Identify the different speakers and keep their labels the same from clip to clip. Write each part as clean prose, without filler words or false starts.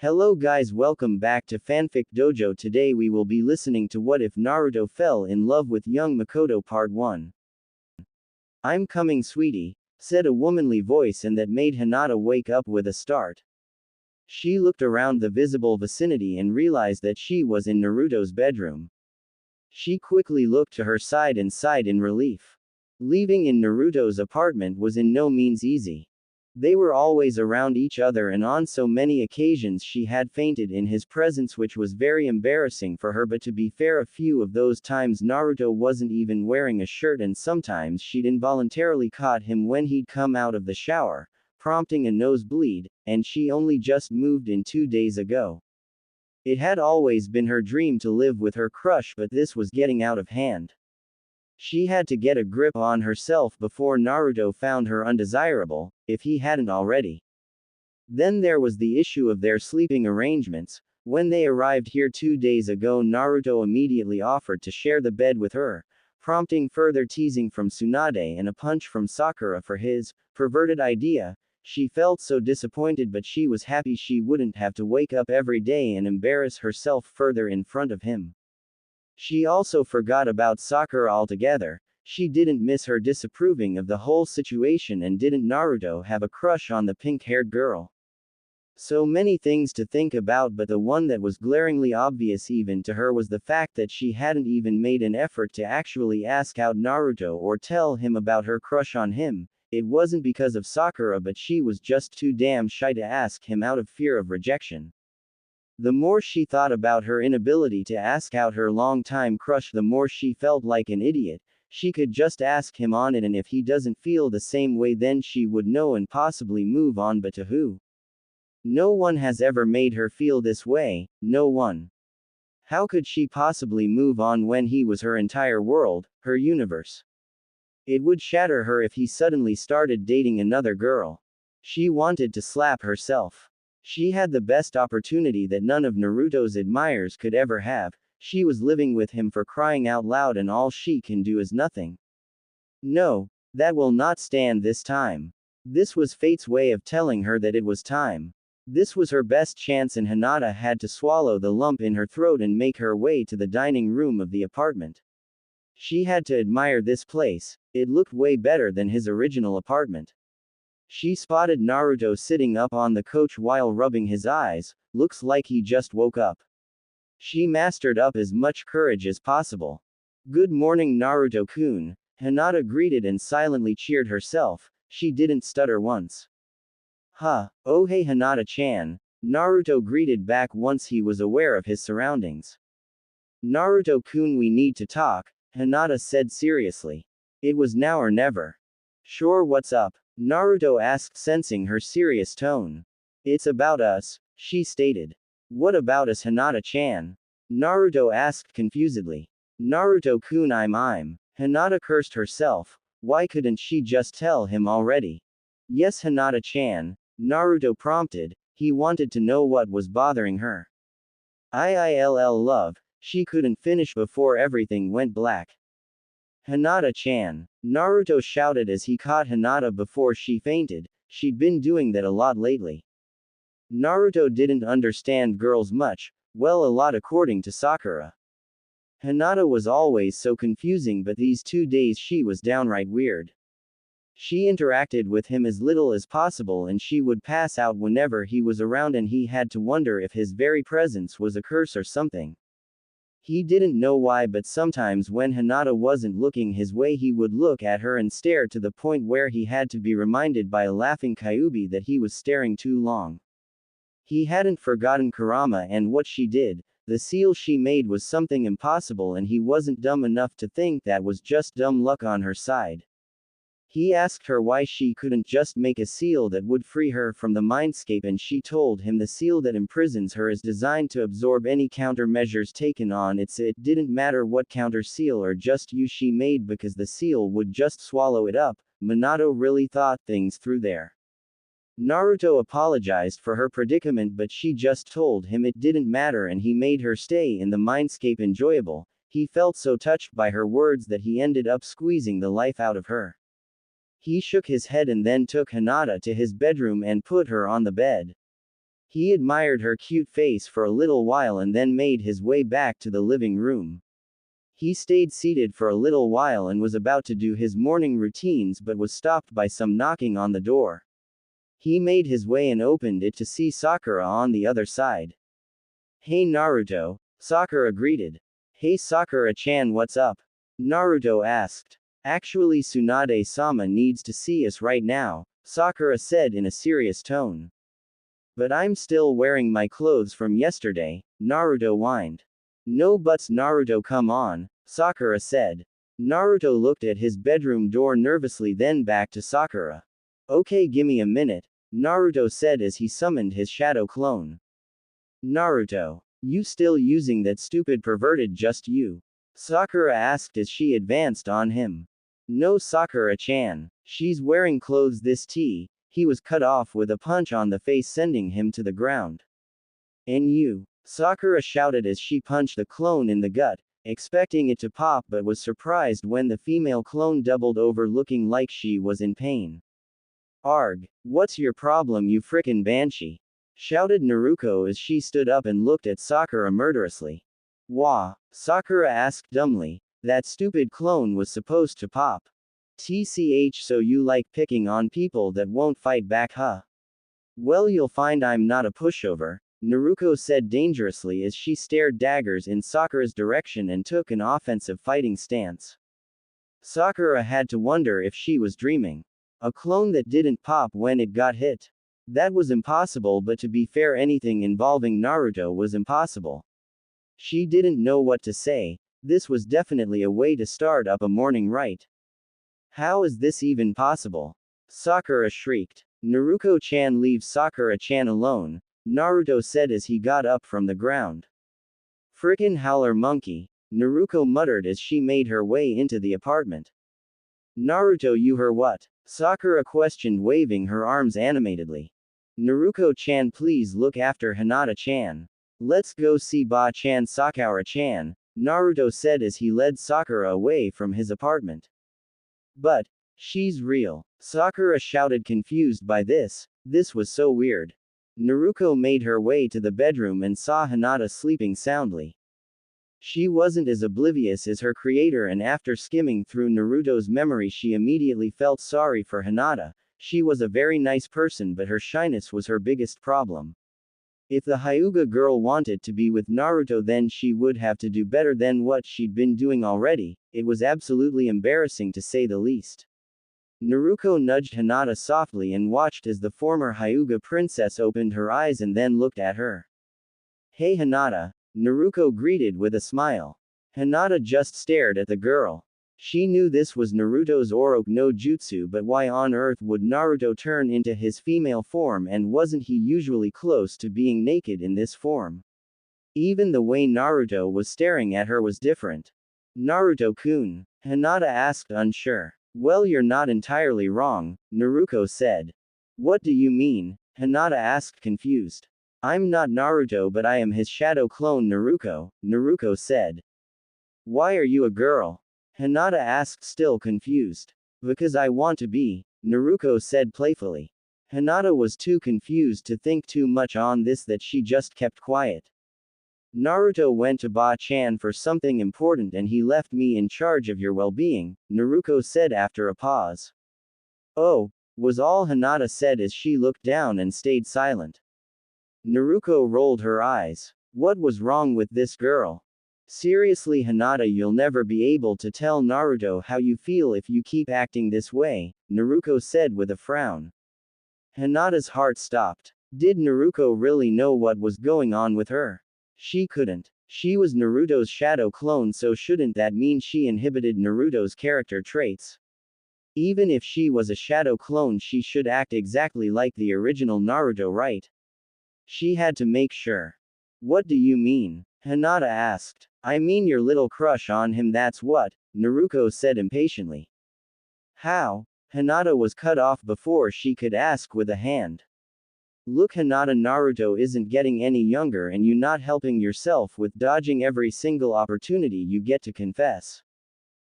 Speaker 1: Hello guys, welcome back to Fanfic Dojo. Today we will be listening to What If Naruto Fell in Love with Young Mikoto Part 1. I'm coming sweetie, said a womanly voice, and that made Hinata wake up with a start. She looked around the visible vicinity and realized that she was in Naruto's bedroom. She quickly looked to her side and sighed in relief. Leaving in Naruto's apartment was in no means easy. They were always around each other, and on so many occasions she had fainted in his presence, which was very embarrassing for her. But to be fair, a few of those times Naruto wasn't even wearing a shirt, and sometimes she'd involuntarily caught him when he'd come out of the shower, prompting a nosebleed, and she only just moved in 2 days ago. It had always been her dream to live with her crush, but this was getting out of hand. She had to get a grip on herself before Naruto found her undesirable, if he hadn't already. Then there was the issue of their sleeping arrangements. When they arrived here 2 days ago, Naruto immediately offered to share the bed with her, prompting further teasing from Tsunade and a punch from Sakura for his perverted idea. She felt so disappointed, but she was happy she wouldn't have to wake up every day and embarrass herself further in front of him. She also forgot about Sakura altogether. She didn't miss her disapproving of the whole situation, and didn't Naruto have a crush on the pink-haired girl? So many things to think about, but the one that was glaringly obvious even to her was the fact that she hadn't even made an effort to actually ask out Naruto or tell him about her crush on him. It wasn't because of Sakura, but she was just too damn shy to ask him out of fear of rejection. The more she thought about her inability to ask out her long-time crush, the more she felt like an idiot. She could just ask him on it, and if he doesn't feel the same way, then she would know and possibly move on. But to who? No one has ever made her feel this way, no one. How could she possibly move on when he was her entire world, her universe? It would shatter her if he suddenly started dating another girl. She wanted to slap herself. She had the best opportunity that none of Naruto's admirers could ever have. She was living with him, for crying out loud, and all she can do is nothing. No, that will not stand this time. This was fate's way of telling her that it was time. This was her best chance, and Hinata had to swallow the lump in her throat and make her way to the dining room of the apartment. She had to admire this place. It looked way better than his original apartment. She spotted Naruto sitting up on the couch while rubbing his eyes. Looks like he just woke up. She mustered up as much courage as possible. "Good morning, Naruto-kun," Hinata greeted and silently cheered herself. She didn't stutter once. "Huh, oh hey Hinata-chan," Naruto greeted back once he was aware of his surroundings. "Naruto-kun, we need to talk," Hinata said seriously. It was now or never. "Sure, what's up?" Naruto asked, sensing her serious tone. "It's about us," she stated. "What about us, Hinata-chan?" Naruto asked confusedly. "Naruto-kun, I'm. Hinata cursed herself. Why couldn't she just tell him already? "Yes, Hinata-chan," Naruto prompted. He wanted to know what was bothering her. "Ill love," she couldn't finish before everything went black. "Hinata-chan," Naruto shouted as he caught Hinata before she fainted. She'd been doing that a lot lately. Naruto didn't understand girls much, well, a lot according to Sakura. Hinata was always so confusing, but these 2 days she was downright weird. She interacted with him as little as possible, and she would pass out whenever he was around, and he had to wonder if his very presence was a curse or something. He didn't know why, but sometimes when Hinata wasn't looking his way, he would look at her and stare, to the point where he had to be reminded by a laughing Kyuubi that he was staring too long. He hadn't forgotten Kurama and what she did. The seal she made was something impossible, and he wasn't dumb enough to think that was just dumb luck on her side. He asked her why she couldn't just make a seal that would free her from the mindscape, and she told him the seal that imprisons her is designed to absorb any countermeasures taken on it. It didn't matter what counter seal or just use she made, because the seal would just swallow it up. Minato really thought things through there. Naruto apologized for her predicament, but she just told him it didn't matter, and he made her stay in the mindscape enjoyable. He felt so touched by her words that he ended up squeezing the life out of her. He shook his head and then took Hinata to his bedroom and put her on the bed. He admired her cute face for a little while and then made his way back to the living room. He stayed seated for a little while and was about to do his morning routines but was stopped by some knocking on the door. He made his way and opened it to see Sakura on the other side. "Hey Naruto," Sakura greeted. "Hey Sakura-chan, what's up?" Naruto asked. "Actually Tsunade-sama needs to see us right now," Sakura said in a serious tone. "But I'm still wearing my clothes from yesterday," Naruto whined. "No buts Naruto, come on," Sakura said. Naruto looked at his bedroom door nervously, then back to Sakura. "Okay, gimme a minute," Naruto said as he summoned his shadow clone. "Naruto, you still using that stupid perverted just you?" Sakura asked as she advanced on him. "No Sakura-chan, she's wearing clothes this tea." He was cut off with a punch on the face, sending him to the ground. "And you?" Sakura shouted as she punched the clone in the gut, expecting it to pop, but was surprised when the female clone doubled over looking like she was in pain. "Arg, what's your problem, you frickin' banshee?" shouted Naruto as she stood up and looked at Sakura murderously. "Wah?" Sakura asked dumbly. "That stupid clone was supposed to pop. TCH, so you like picking on people that won't fight back, huh? Well, you'll find I'm not a pushover," Naruto said dangerously as she stared daggers in Sakura's direction and took an offensive fighting stance. Sakura had to wonder if she was dreaming. A clone that didn't pop when it got hit. That was impossible, but to be fair, anything involving Naruto was impossible. She didn't know what to say. This was definitely a way to start up a morning right. "How is this even possible?" Sakura shrieked. "Naruto-chan, leave Sakura-chan alone," Naruto said as he got up from the ground. "Frickin' howler monkey," Naruto muttered as she made her way into the apartment. "Naruto, you her what?" Sakura questioned, waving her arms animatedly. "Naruto-chan, please look after Hinata-chan. Let's go see Ba-chan, Sakura-chan," Naruto said as he led Sakura away from his apartment. "But, she's real," Sakura shouted, confused by this. This was so weird. Naruto made her way to the bedroom and saw Hinata sleeping soundly. She wasn't as oblivious as her creator, and after skimming through Naruto's memory, she immediately felt sorry for Hinata. She was a very nice person, but her shyness was her biggest problem. If the Hyuga girl wanted to be with Naruto, then she would have to do better than what she'd been doing already. It was absolutely embarrassing to say the least. Naruto nudged Hinata softly and watched as the former Hyuga princess opened her eyes and then looked at her. "Hey Hinata," Naruto greeted with a smile. Hinata just stared at the girl. She knew this was Naruto's Oroku no Jutsu, but why on earth would Naruto turn into his female form, and wasn't he usually close to being naked in this form? Even the way Naruto was staring at her was different. "Naruto-kun?" Hinata asked, unsure. "Well, you're not entirely wrong," Naruto said. "What do you mean?" Hinata asked, confused. "I'm not Naruto, but I am his shadow clone Naruto said. "Why are you a girl?" Hinata asked, still confused. "Because I want to be," Naruto said playfully. Hinata was too confused to think too much on this, that she just kept quiet. "Naruto went to Ba-chan for something important and he left me in charge of your well-being," Naruto said after a pause. "Oh," was all Hinata said as she looked down and stayed silent. Naruto rolled her eyes. What was wrong with this girl? "Seriously Hinata, you'll never be able to tell Naruto how you feel if you keep acting this way," Naruto said with a frown. Hinata's heart stopped. Did Naruto really know what was going on with her? She couldn't. She was Naruto's shadow clone, so shouldn't that mean she inhibited Naruto's character traits? Even if she was a shadow clone, she should act exactly like the original Naruto, right? She had to make sure. "What do you mean?" Hinata asked. "I mean your little crush on him, that's what," Naruto said impatiently. "How?" Hinata was cut off before she could ask with a hand. "Look Hinata, Naruto isn't getting any younger and you not helping yourself with dodging every single opportunity you get to confess.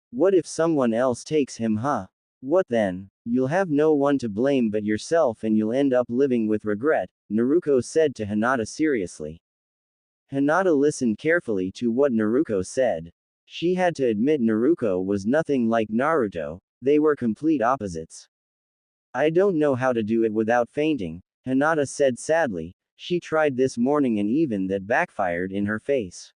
Speaker 1: What if someone else takes him, huh? What then? You'll have no one to blame but yourself and you'll end up living with regret," Naruto said to Hinata seriously. Hinata listened carefully to what Naruto said. She had to admit Naruto was nothing like Naruto, they were complete opposites. I don't know how to do it without fainting, Hinata said sadly. She tried this morning and even that backfired in her face.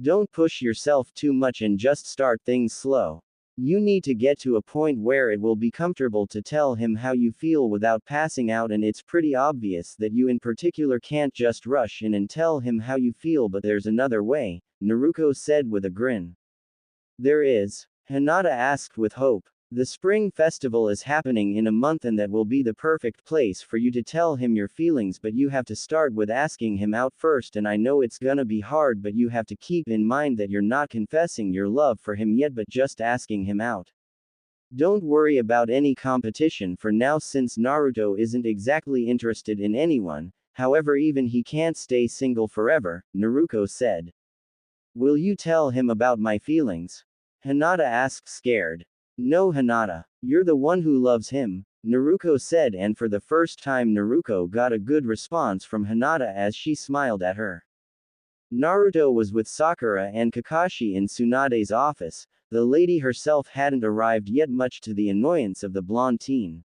Speaker 1: Don't push yourself too much and just start things slow. You need to get to a point where it will be comfortable to tell him how you feel without passing out, and it's pretty obvious that you in particular can't just rush in and tell him how you feel, but there's another way, Naruto said with a grin. There is? Hinata asked with hope. The spring festival is happening in a month and that will be the perfect place for you to tell him your feelings, but you have to start with asking him out first, and I know it's gonna be hard, but you have to keep in mind that you're not confessing your love for him yet but just asking him out. Don't worry about any competition for now since Naruto isn't exactly interested in anyone, however even he can't stay single forever, Naruto said. Will you tell him about my feelings? Hinata asked scared. No Hinata. You're the one who loves him, Naruto said, and for the first time Naruto got a good response from Hinata as she smiled at her. Naruto was with Sakura and Kakashi in Tsunade's office. The lady herself hadn't arrived yet, much to the annoyance of the blonde teen.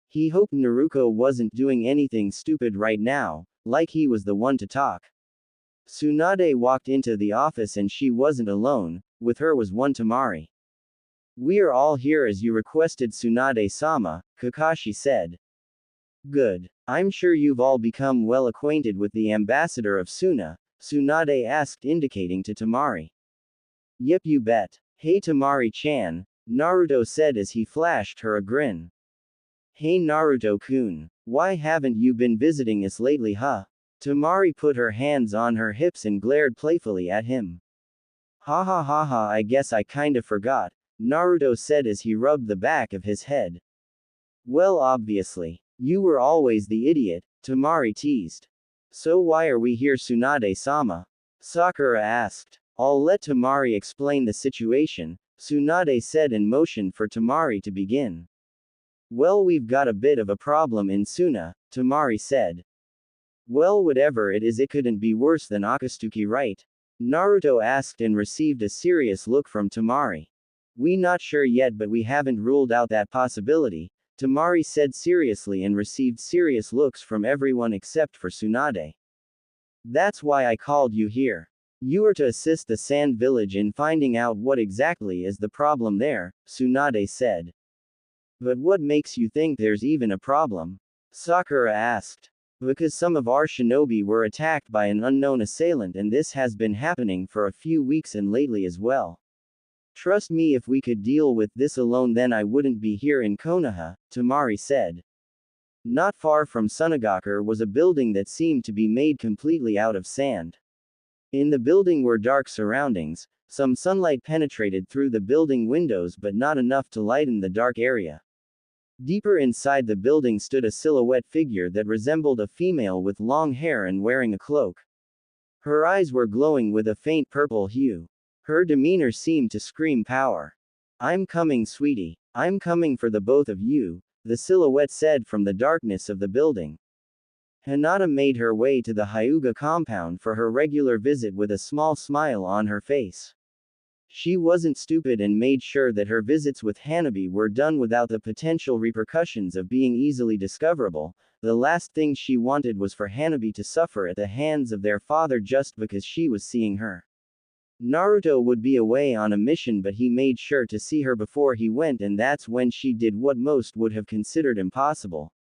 Speaker 1: He hoped Naruto wasn't doing anything stupid right now, like he was the one to talk. Tsunade walked into the office and she wasn't alone, with her was one Temari. We're all here as you requested, Tsunade-sama, Kakashi said. Good. I'm sure you've all become well acquainted with the ambassador of Suna, Tsunade asked, indicating to Temari. Yep, you bet. Hey Temari-chan, Naruto said as he flashed her a grin. Hey Naruto-kun, why haven't you been visiting us lately, huh? Temari put her hands on her hips and glared playfully at him. Ha ha ha ha, I guess I kinda forgot, Naruto said as he rubbed the back of his head. Well, obviously. You were always the idiot, Temari teased. So why are we here, Tsunade-sama? Sakura asked. I'll let Temari explain the situation, Tsunade said and motioned for Temari to begin. Well, we've got a bit of a problem in Suna, Temari said. Well, whatever it is, it couldn't be worse than Akatsuki, right? Naruto asked and received a serious look from Temari. We not sure yet, but we haven't ruled out that possibility, Temari said seriously and received serious looks from everyone except for Tsunade. That's why I called you here. You are to assist the Sand Village in finding out what exactly is the problem there, Tsunade said. But what makes you think there's even a problem? Sakura asked. Because some of our shinobi were attacked by an unknown assailant, and this has been happening for a few weeks and lately as well. Trust me, if we could deal with this alone then I wouldn't be here in Konoha, Temari said. Not far from Sunagakur was a building that seemed to be made completely out of sand. In the building were dark surroundings, some sunlight penetrated through the building windows but not enough to lighten the dark area. Deeper inside the building stood a silhouette figure that resembled a female with long hair and wearing a cloak. Her eyes were glowing with a faint purple hue. Her demeanor seemed to scream power. I'm coming, sweetie. I'm coming for the both of you, the silhouette said from the darkness of the building. Hinata made her way to the Hyuga compound for her regular visit with a small smile on her face. She wasn't stupid and made sure that her visits with Hanabi were done without the potential repercussions of being easily discoverable. The last thing she wanted was for Hanabi to suffer at the hands of their father just because she was seeing her. Naruto would be away on a mission, but he made sure to see her before he went, and that's when she did what most would have considered impossible.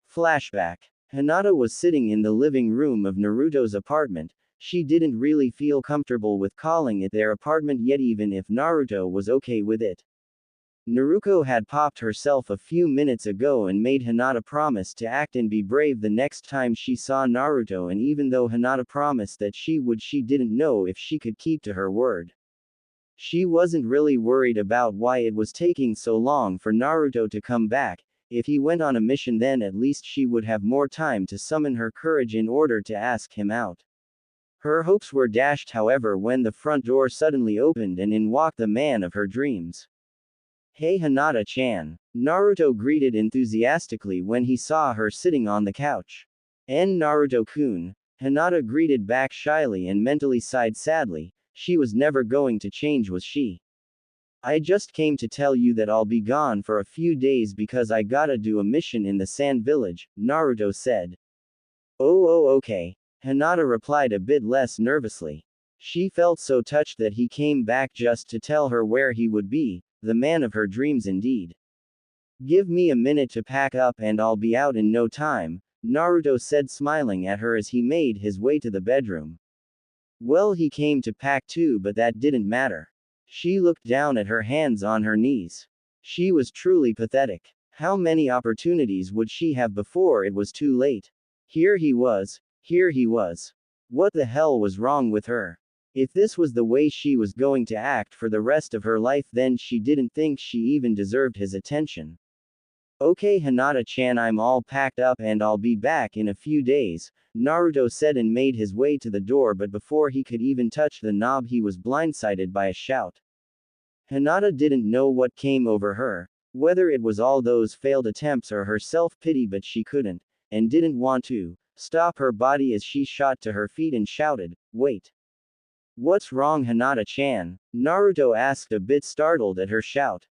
Speaker 1: Flashback. Hinata was sitting in the living room of Naruto's apartment. She didn't really feel comfortable with calling it their apartment yet, even if Naruto was okay with it. Naruto had popped herself a few minutes ago and made Hinata promise to act and be brave the next time she saw Naruto, and even though Hinata promised that she would, she didn't know if she could keep to her word. She wasn't really worried about why it was taking so long for Naruto to come back. If he went on a mission, then at least she would have more time to summon her courage in order to ask him out. Her hopes were dashed, however, when the front door suddenly opened and in walked the man of her dreams. Hey Hinata-chan, Naruto greeted enthusiastically when he saw her sitting on the couch. Naruto-kun, Hinata greeted back shyly and mentally sighed sadly. She was never going to change, was she? I just came to tell you that I'll be gone for a few days because I gotta do a mission in the Sand Village, Naruto said. Oh, okay. Hinata replied a bit less nervously. She felt so touched that he came back just to tell her where he would be, the man of her dreams indeed. Give me a minute to pack up and I'll be out in no time, Naruto said, smiling at her as he made his way to the bedroom. Well, he came to pack too, but that didn't matter. She looked down at her hands on her knees. She was truly pathetic. How many opportunities would she have before it was too late? Here he was. What the hell was wrong with her? If this was the way she was going to act for the rest of her life, then she didn't think she even deserved his attention. Okay, Hinata-chan, I'm all packed up and I'll be back in a few days, Naruto said and made his way to the door, but before he could even touch the knob he was blindsided by a shout. Hinata didn't know what came over her, whether it was all those failed attempts or her self-pity, but she couldn't, and didn't want to, stop her body as she shot to her feet and shouted, "Wait! What's wrong, Hinata-chan?" Naruto asked, a bit startled at her shout.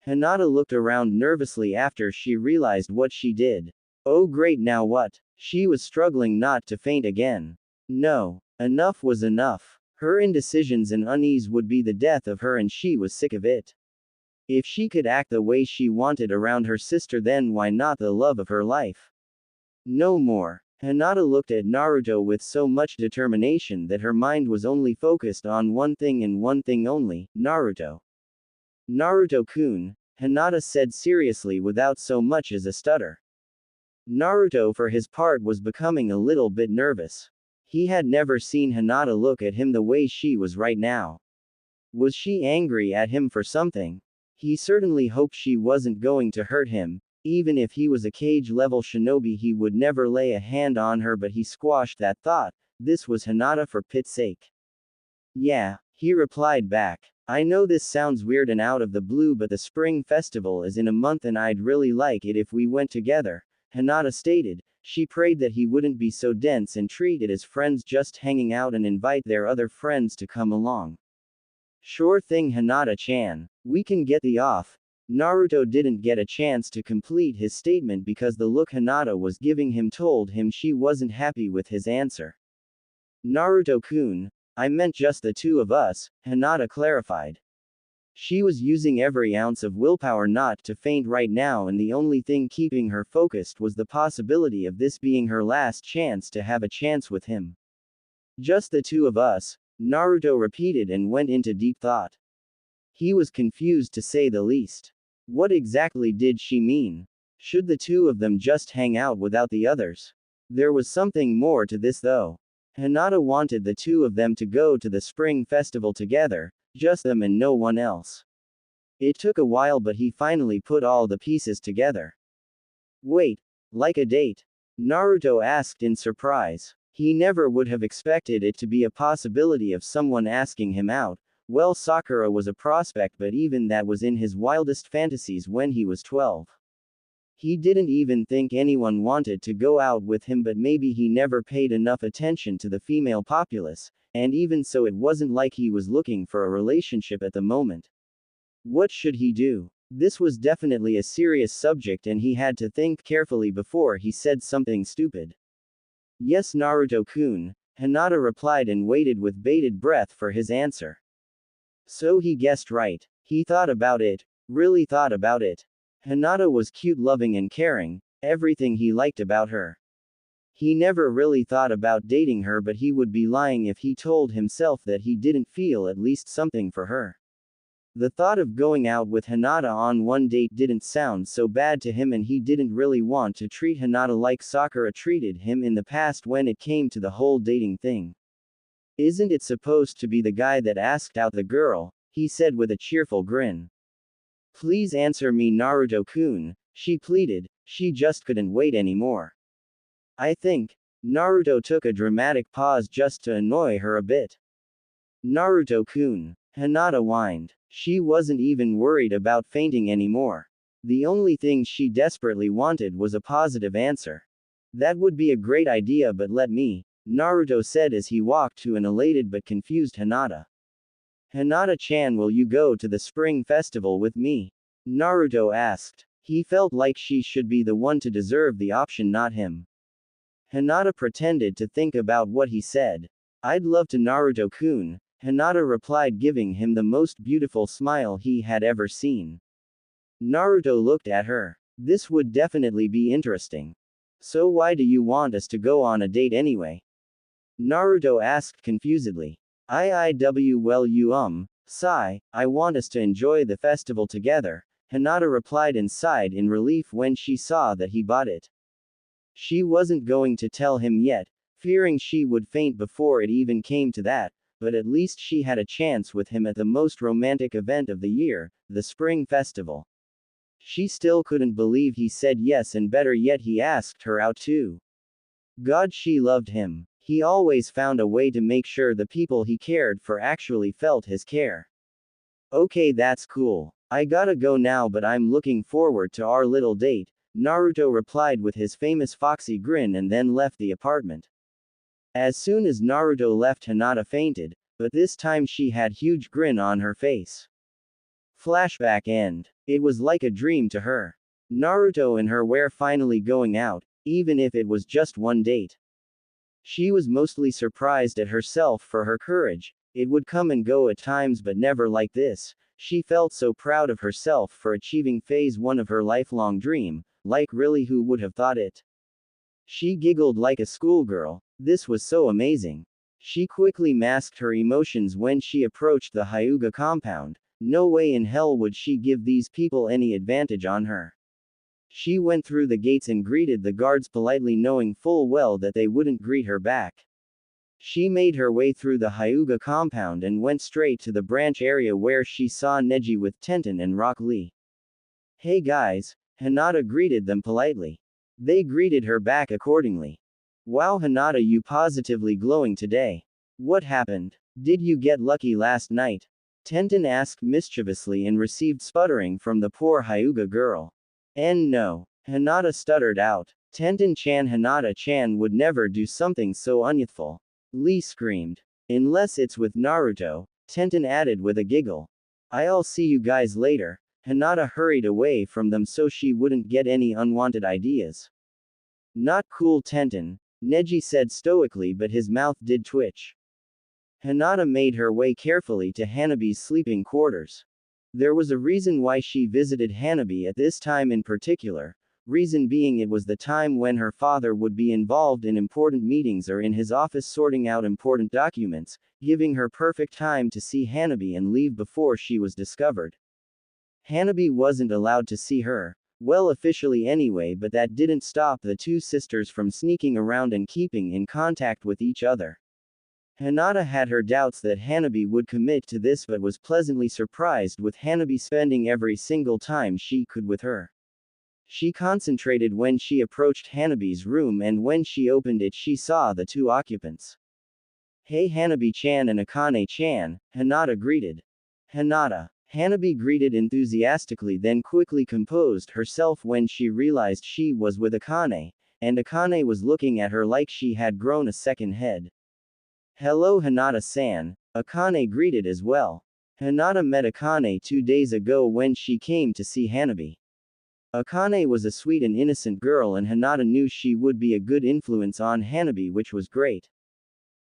Speaker 1: Hinata looked around nervously after she realized what she did. Oh great, now what? She was struggling not to faint again. No. Enough was enough. Her indecisions and unease would be the death of her, and she was sick of it. If she could act the way she wanted around her sister, then why not the love of her life? No more. Hinata looked at Naruto with so much determination that her mind was only focused on one thing and one thing only, Naruto. Naruto-kun, Hinata said seriously without so much as a stutter. Naruto for his part was becoming a little bit nervous. He had never seen Hinata look at him the way she was right now. Was she angry at him for something? He certainly hoped she wasn't going to hurt him. Even if he was a cage-level shinobi, he would never lay a hand on her, but he squashed that thought. This was Hinata for pit's sake. Yeah, he replied back. I know this sounds weird and out of the blue, but the spring festival is in a month and I'd really like it if we went together, Hinata stated. She prayed that he wouldn't be so dense and treat it as friends, just hanging out, and invite their other friends to come along. Sure thing, Hinata-chan. We can get the off. Naruto didn't get a chance to complete his statement because the look Hinata was giving him told him she wasn't happy with his answer. Naruto-kun, I meant just the two of us, Hinata clarified. She was using every ounce of willpower not to faint right now, and the only thing keeping her focused was the possibility of this being her last chance to have a chance with him. Just the two of us, Naruto repeated and went into deep thought. He was confused to say the least. What exactly did she mean? Should the two of them just hang out without the others? There was something more to this though. Hinata wanted the two of them to go to the spring festival together, just them and no one else. It took a while, but he finally put all the pieces together. Wait, like a date? Naruto asked in surprise. He never would have expected it to be a possibility of someone asking him out. Well, Sakura was a prospect, but even that was in his wildest fantasies when he was 12. He didn't even think anyone wanted to go out with him, but maybe he never paid enough attention to the female populace, and even so, it wasn't like he was looking for a relationship at the moment. What should he do? This was definitely a serious subject, and he had to think carefully before he said something stupid. Yes, Naruto-kun, Hinata replied and waited with bated breath for his answer. So he guessed right. He thought about it, really thought about it. Hinata was cute, loving and caring, everything he liked about her. He never really thought about dating her, but he would be lying if he told himself that he didn't feel at least something for her. The thought of going out with Hinata on one date didn't sound so bad to him, and he didn't really want to treat Hinata like Sakura treated him in the past when it came to the whole dating thing. Isn't it supposed to be the guy that asked out the girl? He said with a cheerful grin. Please answer me, Naruto-kun, she pleaded. She just couldn't wait anymore. I think. Naruto took a dramatic pause just to annoy her a bit. Naruto-kun, Hinata whined. She wasn't even worried about fainting anymore. The only thing she desperately wanted was a positive answer. That would be a great idea, but let me, Naruto said as he walked to an elated but confused Hinata. Hinata-chan, will you go to the spring festival with me? Naruto asked. He felt like she should be the one to deserve the option, not him. Hinata pretended to think about what he said. I'd love to, Naruto-kun, Hinata replied, giving him the most beautiful smile he had ever seen. Naruto looked at her. This would definitely be interesting. So why do you want us to go on a date anyway? Naruto asked confusedly. Well, sigh, I want us to enjoy the festival together, Hinata replied and sighed in relief when she saw that he bought it. She wasn't going to tell him yet, fearing she would faint before it even came to that, but at least she had a chance with him at the most romantic event of the year, the spring festival. She still couldn't believe he said yes, and better yet, he asked her out too. God, she loved him. He always found a way to make sure the people he cared for actually felt his care. Okay, that's cool. I gotta go now, but I'm looking forward to our little date, Naruto replied with his famous foxy grin and then left the apartment. As soon as Naruto left, Hinata fainted, but this time she had huge grin on her face. Flashback end. It was like a dream to her. Naruto and her were finally going out, even if it was just one date. She was mostly surprised at herself for her courage. It would come and go at times, but never like this. She felt so proud of herself for achieving phase 1 of her lifelong dream, like really, who would have thought it? She giggled like a schoolgirl. This was so amazing. She quickly masked her emotions when she approached the Hyuga compound. No way in hell would she give these people any advantage on her. She went through the gates and greeted the guards politely, knowing full well that they wouldn't greet her back. She made her way through the Hyuga compound and went straight to the branch area where she saw Neji with Tenten and Rock Lee. Hey guys, Hinata greeted them politely. They greeted her back accordingly. Wow, Hinata, you positively glowing today. What happened? Did you get lucky last night? Tenten asked mischievously and received sputtering from the poor Hyuga girl. No. Hinata stuttered out. Tenten-chan, Hinata-chan would never do something so unyouthful. Lee screamed. Unless it's with Naruto, Tenten added with a giggle. I'll see you guys later. Hinata hurried away from them so she wouldn't get any unwanted ideas. Not cool, Tenten, Neji said stoically, but his mouth did twitch. Hinata made her way carefully to Hanabi's sleeping quarters. There was a reason why she visited Hanabi at this time in particular, reason being it was the time when her father would be involved in important meetings or in his office sorting out important documents, giving her perfect time to see Hanabi and leave before she was discovered. Hanabi wasn't allowed to see her, well, officially anyway, but that didn't stop the two sisters from sneaking around and keeping in contact with each other. Hinata had her doubts that Hanabi would commit to this, but was pleasantly surprised with Hanabi spending every single time she could with her. She concentrated when she approached Hanabi's room, and when she opened it she saw the two occupants. Hey Hanabi-chan and Akane-chan, Hinata greeted. Hanabi greeted enthusiastically, then quickly composed herself when she realized she was with Akane, and Akane was looking at her like she had grown a second head. Hello Hinata-san, Akane greeted as well. Hinata met Akane 2 days ago when she came to see Hanabi. Akane was a sweet and innocent girl, and Hinata knew she would be a good influence on Hanabi, which was great.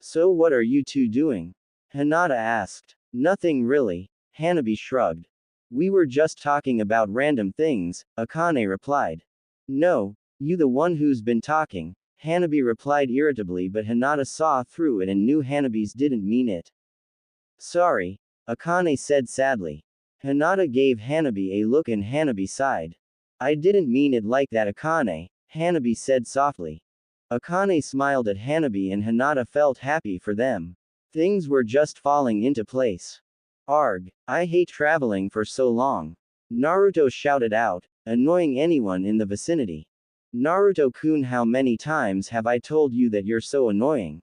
Speaker 1: So what are you two doing? Hinata asked. Nothing really, Hanabi shrugged. We were just talking about random things, Akane replied. No, you the one who's been talking, Hanabi replied irritably, but Hinata saw through it and knew Hanabi's didn't mean it. Sorry, Akane said sadly. Hinata gave Hanabi a look and Hanabi sighed. I didn't mean it like that, Akane, Hanabi said softly. Akane smiled at Hanabi and Hinata felt happy for them. Things were just falling into place. Arg, I hate traveling for so long. Naruto shouted out, annoying anyone in the vicinity. Naruto-kun, how many times have I told you that you're so annoying?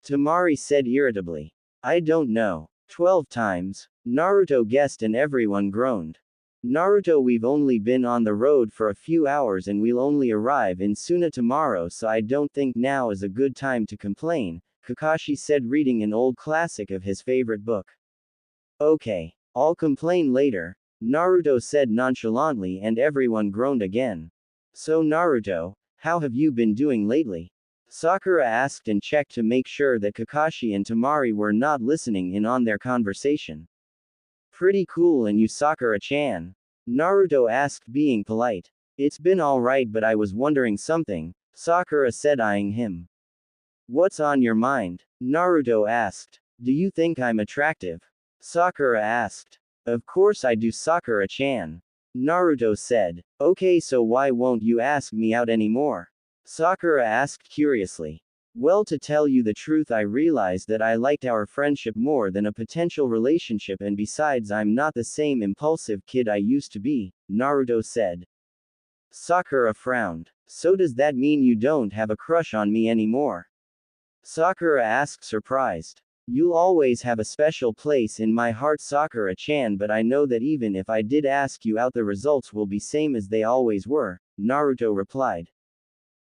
Speaker 1: Temari said irritably. I don't know. 12 times, Naruto guessed, and everyone groaned. Naruto, we've only been on the road for a few hours and we'll only arrive in Suna tomorrow, so I don't think now is a good time to complain, Kakashi said, reading an old classic of his favorite book. Okay. I'll complain later, Naruto said nonchalantly, and everyone groaned again. So Naruto, how have you been doing lately? Sakura asked and checked to make sure that Kakashi and Tamari were not listening in on their conversation. Pretty cool, and you, Sakura-chan? Naruto asked, being polite. It's been alright, but I was wondering something, Sakura said, eyeing him. What's on your mind? Naruto asked. Do you think I'm attractive? Sakura asked. Of course I do, Sakura-chan. Naruto said. Okay, so why won't you ask me out anymore? Sakura asked curiously. Well, to tell you the truth, I realized that I liked our friendship more than a potential relationship, and besides, I'm not the same impulsive kid I used to be, Naruto said. Sakura frowned. So does that mean you don't have a crush on me anymore? Sakura asked, surprised. You'll always have a special place in my heart, Sakura-chan, but I know that even if I did ask you out, the results will be same as they always were, Naruto replied.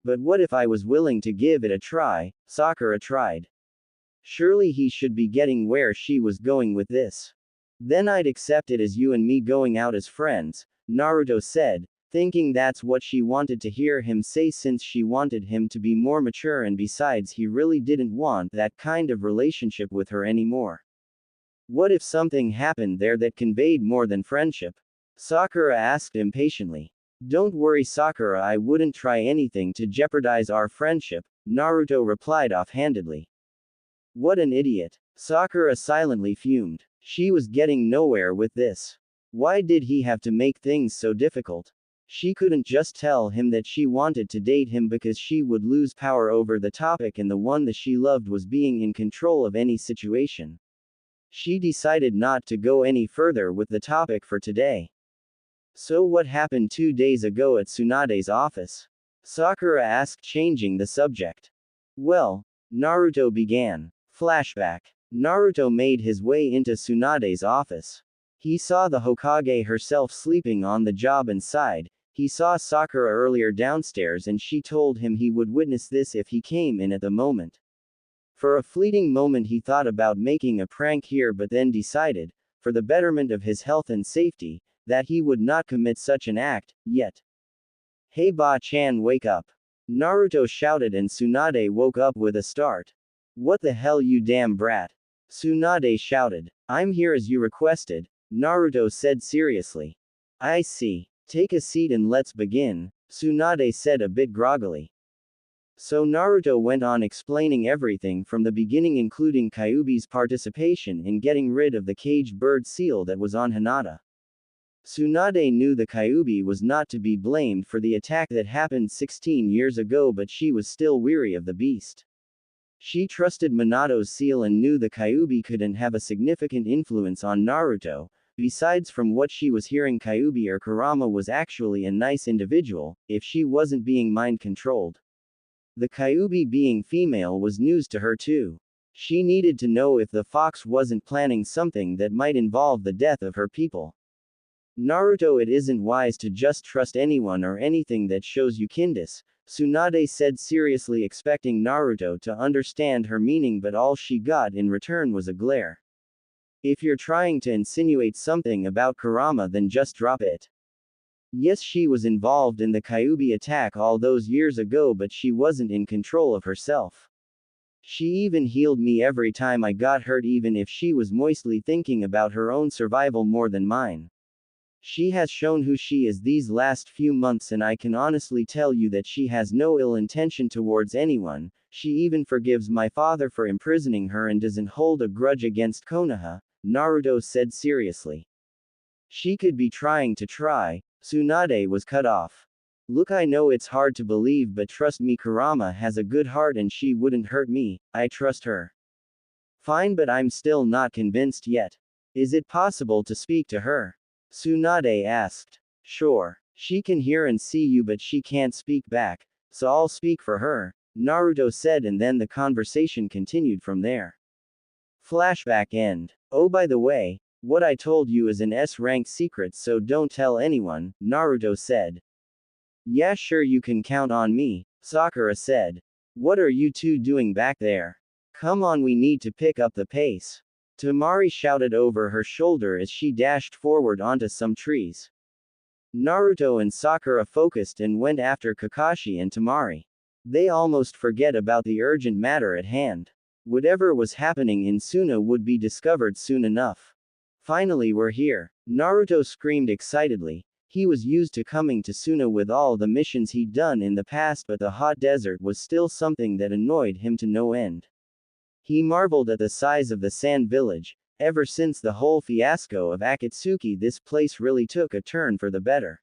Speaker 1: But what if I was willing to give it a try? Sakura tried. Surely he should be getting where she was going with this. Then I'd accept it as you and me going out as friends, Naruto said, thinking that's what she wanted to hear him say, since she wanted him to be more mature, and besides, he really didn't want that kind of relationship with her anymore. What if something happened there that conveyed more than friendship? Sakura asked impatiently. Don't worry, Sakura, I wouldn't try anything to jeopardize our friendship, Naruto replied offhandedly. What an idiot. Sakura silently fumed. She was getting nowhere with this. Why did he have to make things so difficult? She couldn't just tell him that she wanted to date him, because she would lose power over the topic, and the one that she loved was being in control of any situation. She decided not to go any further with the topic for today. So what happened 2 days ago at Tsunade's office? Sakura asked, changing the subject. Well, Naruto began. Flashback. Naruto made his way into Tsunade's office. He saw the Hokage herself sleeping on the job inside. He saw Sakura earlier downstairs, and she told him he would witness this if he came in at the moment. For a fleeting moment he thought about making a prank here, but then decided, for the betterment of his health and safety, that he would not commit such an act, yet. Hey Ba-chan, wake up! Naruto shouted, and Tsunade woke up with a start. What the hell, you damn brat! Tsunade shouted. I'm here as you requested, Naruto said seriously. I see. Take a seat and let's begin, Tsunade said a bit groggily. So Naruto went on explaining everything from the beginning, including Kyuubi's participation in getting rid of the caged bird seal that was on Hinata. Tsunade knew the Kyuubi was not to be blamed for the attack that happened 16 years ago, but she was still weary of the beast. She trusted Minato's seal and knew the Kyuubi couldn't have a significant influence on Naruto. Besides, from what she was hearing, Kyuubi or Kurama was actually a nice individual, if she wasn't being mind-controlled. The Kyuubi being female was news to her too. She needed to know if the fox wasn't planning something that might involve the death of her people. Naruto, it isn't wise to just trust anyone or anything that shows you kindness, Tsunade said seriously, expecting Naruto to understand her meaning, but all she got in return was a glare. If you're trying to insinuate something about Kurama, then just drop it. Yes, she was involved in the Kyuubi attack all those years ago, but she wasn't in control of herself. She even healed me every time I got hurt, even if she was mostly thinking about her own survival more than mine. She has shown who she is these last few months, and I can honestly tell you that she has no ill intention towards anyone. She even forgives my father for imprisoning her and doesn't hold a grudge against Konoha, Naruto said seriously. She could be trying to try. Tsunade was cut off. Look, I know it's hard to believe, but trust me, Kurama has a good heart and she wouldn't hurt me. I trust her. Fine, but I'm still not convinced yet. Is it possible to speak to her? Tsunade asked. Sure. She can hear and see you, but she can't speak back, so I'll speak for her, Naruto said, and then the conversation continued from there. Flashback end. Oh, by the way, What I told you is an S-rank secret, so don't tell anyone, Naruto said. Yeah, sure, you can count on me, Sakura said. What are you two doing back there? Come on, we need to pick up the pace. Temari shouted over her shoulder as she dashed forward onto some trees. Naruto and Sakura focused and went after Kakashi and Temari. They almost forget about the urgent matter at hand. Whatever was happening in Suna would be discovered soon enough. Finally, we're here, Naruto screamed excitedly. He was used to coming to Suna with all the missions he'd done in the past, but the hot desert was still something that annoyed him to no end. He marveled at the size of the sand village. Ever since the whole fiasco of Akatsuki, this place really took a turn for the better.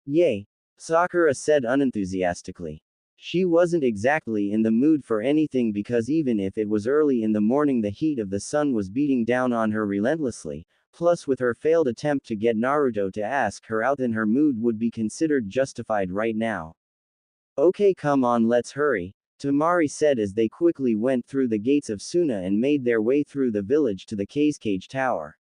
Speaker 1: Yay, Sakura said unenthusiastically. She wasn't exactly in the mood for anything because even if it was early in the morning, the heat of the sun was beating down on her relentlessly. Plus, with her failed attempt to get Naruto to ask her out, then her mood would be considered justified right now. Okay, come on, let's hurry, Temari said as they quickly went through the gates of Suna and made their way through the village to the Cage Tower.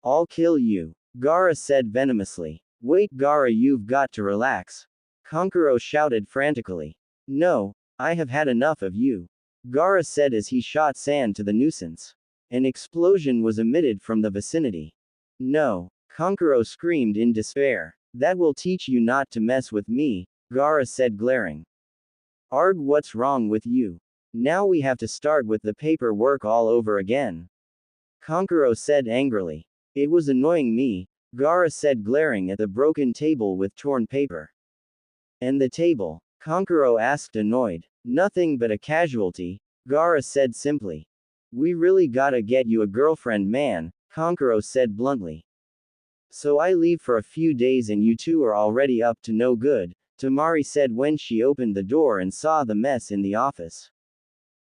Speaker 1: I'll kill you, Gaara said venomously. Wait, Gaara, you've got to relax. Kankuro shouted frantically. No, I have had enough of you, Gaara said as he shot sand to the nuisance. An explosion was emitted from the vicinity. No, Kankuro screamed in despair. That will teach you not to mess with me, Gaara said, glaring. Arg, what's wrong with you? Now we have to start with the paperwork all over again, Kankuro said angrily. It was annoying me, Gaara said, glaring at the broken table with torn paper. And the table? Kankuro asked, annoyed. Nothing but a casualty, Gaara said simply. We really gotta get you a girlfriend, man, Kankuro said bluntly. So I leave for a few days and you two are already up to no good, Temari said when she opened the door and saw the mess in the office.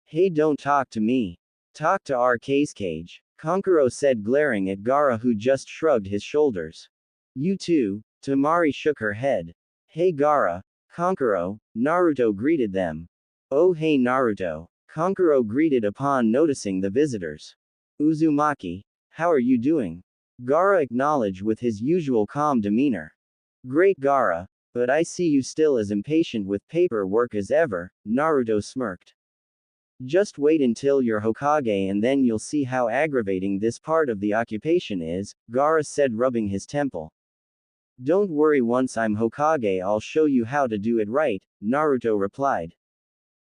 Speaker 1: Hey, don't talk to me. Talk to our Cage, Kankuro said, glaring at Gaara, who just shrugged his shoulders. You too, Temari shook her head. Hey Gaara, Kankuro, Naruto greeted them. Oh hey Naruto, Kankuro greeted upon noticing the visitors. Uzumaki, how are you doing? Gaara acknowledged with his usual calm demeanor. Great, Gaara, but I see you still as impatient with paperwork as ever, Naruto smirked. Just wait until you're Hokage and then you'll see how aggravating this part of the occupation is, Gaara said, rubbing his temple. Don't worry, once I'm Hokage I'll show you how to do it right, Naruto replied.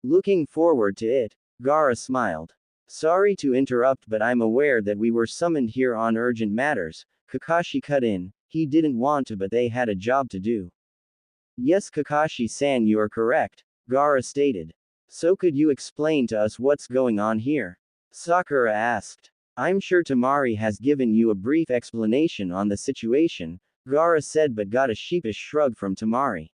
Speaker 1: Looking forward to it, Gaara smiled. Sorry to interrupt, but I'm aware that we were summoned here on urgent matters, Kakashi cut in. He didn't want to, but they had a job to do. Yes, Kakashi-san, you are correct, Gaara stated. So could you explain to us what's going on here? Sakura asked. I'm sure Temari has given you a brief explanation on the situation, Gaara said, but got a sheepish shrug from Temari.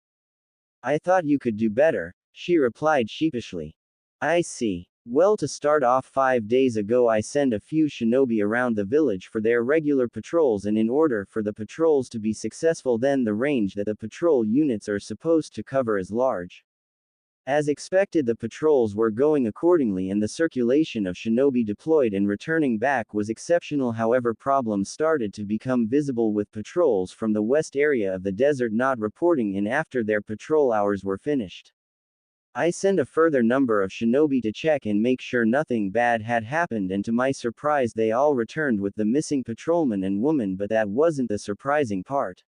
Speaker 1: I thought you could do better, she replied sheepishly. I see. Well, to start off, 5 days ago I sent a few shinobi around the village for their regular patrols, and in order for the patrols to be successful, then the range that the patrol units are supposed to cover is large. As expected, the patrols were going accordingly and the circulation of shinobi deployed and returning back was exceptional. However, problems started to become visible with patrols from the west area of the desert not reporting in after their patrol hours were finished. I sent a further number of shinobi to check and make sure nothing bad had happened, and to my surprise they all returned with the missing patrolman and woman, but that wasn't the surprising part.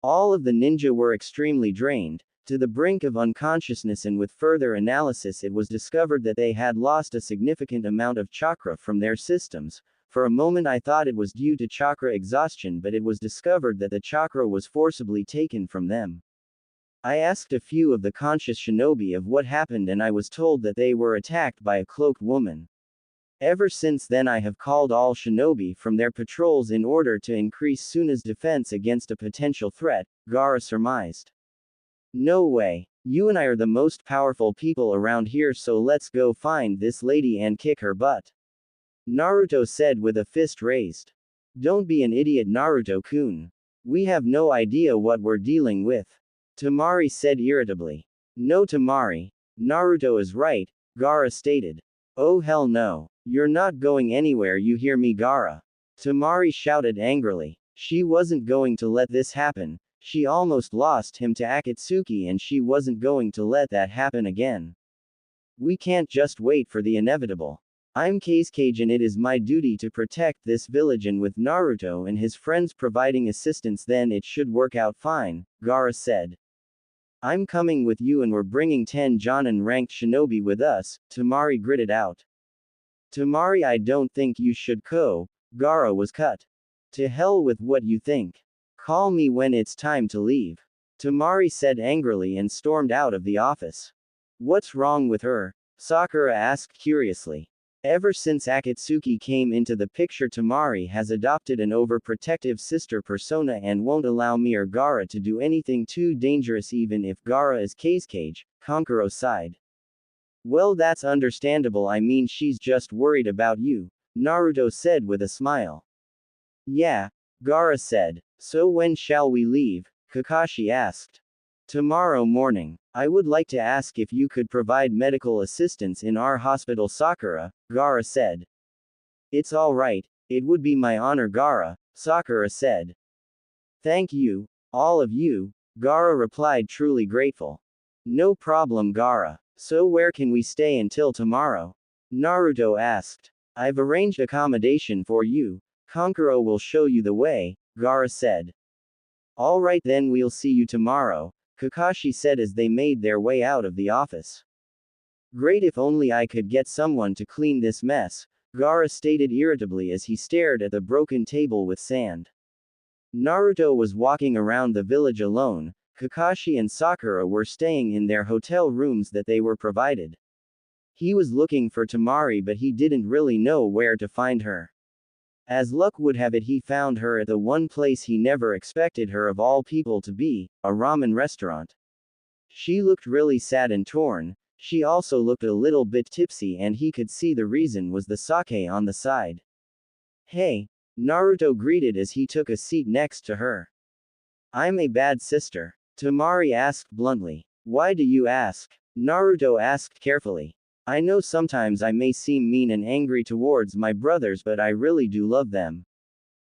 Speaker 1: All of the ninja were extremely drained, to the brink of unconsciousness, and with further analysis it was discovered that they had lost a significant amount of chakra from their systems. For a moment I thought it was due to chakra exhaustion, but it was discovered that the chakra was forcibly taken from them. I asked a few of the conscious shinobi of what happened, and I was told that they were attacked by a cloaked woman. Ever since then I have called all shinobi from their patrols in order to increase Suna's defense against a potential threat, Gaara surmised. No way. You and I are the most powerful people around here, so let's go find this lady and kick her butt, Naruto said with a fist raised. Don't be an idiot, Naruto-kun. We have no idea what we're dealing with, Temari said irritably. No, Temari. Naruto is right, Gaara stated. Oh hell no. You're not going anywhere, you hear me, Gaara? Tamari shouted angrily. She wasn't going to let this happen. She almost lost him to Akatsuki and she wasn't going to let that happen again. We can't just wait for the inevitable. I'm Kazekage and it is my duty to protect this village, and with Naruto and his friends providing assistance then it should work out fine, Gaara said. I'm coming with you and we're bringing 10 Jonin ranked shinobi with us, Tamari gritted out. Tamari, I don't think you should go, Gaara was cut. To hell with what you think. Call me when it's time to leave. Tamari said angrily and stormed out of the office. What's wrong with her? Sakura asked curiously. Ever since Akatsuki came into the picture, Tamari has adopted an overprotective sister persona and won't allow me or Gaara to do anything too dangerous even if Gaara is Kazekage, Kankuro sighed. Well, that's understandable, I mean she's just worried about you, Naruto said with a smile. Yeah, Gaara said. So when shall we leave? Kakashi asked. Tomorrow morning. I would like to ask if you could provide medical assistance in our hospital, Sakura, Gaara said. It's alright, it would be my honor, Gaara, Sakura said. Thank you, all of you, Gaara replied, truly grateful. No problem, Gaara. So where can we stay until tomorrow? Naruto asked. I've arranged accommodation for you. Kankuro will show you the way, Gaara said. Alright then, we'll see you tomorrow, Kakashi said as they made their way out of the office. Great, if only I could get someone to clean this mess, Gaara stated irritably as he stared at the broken table with sand. Naruto was walking around the village alone. Kakashi and Sakura were staying in their hotel rooms that they were provided. He was looking for Tamari but he didn't really know where to find her. As luck would have it, he found her at the one place he never expected her of all people to be, a ramen restaurant. She looked really sad and torn. She also looked a little bit tipsy and he could see the reason was the sake on the side. Hey, Naruto greeted as he took a seat next to her. I'm a bad sister, Tamari asked bluntly. Why do you ask? Naruto asked carefully. I know sometimes I may seem mean and angry towards my brothers but I really do love them.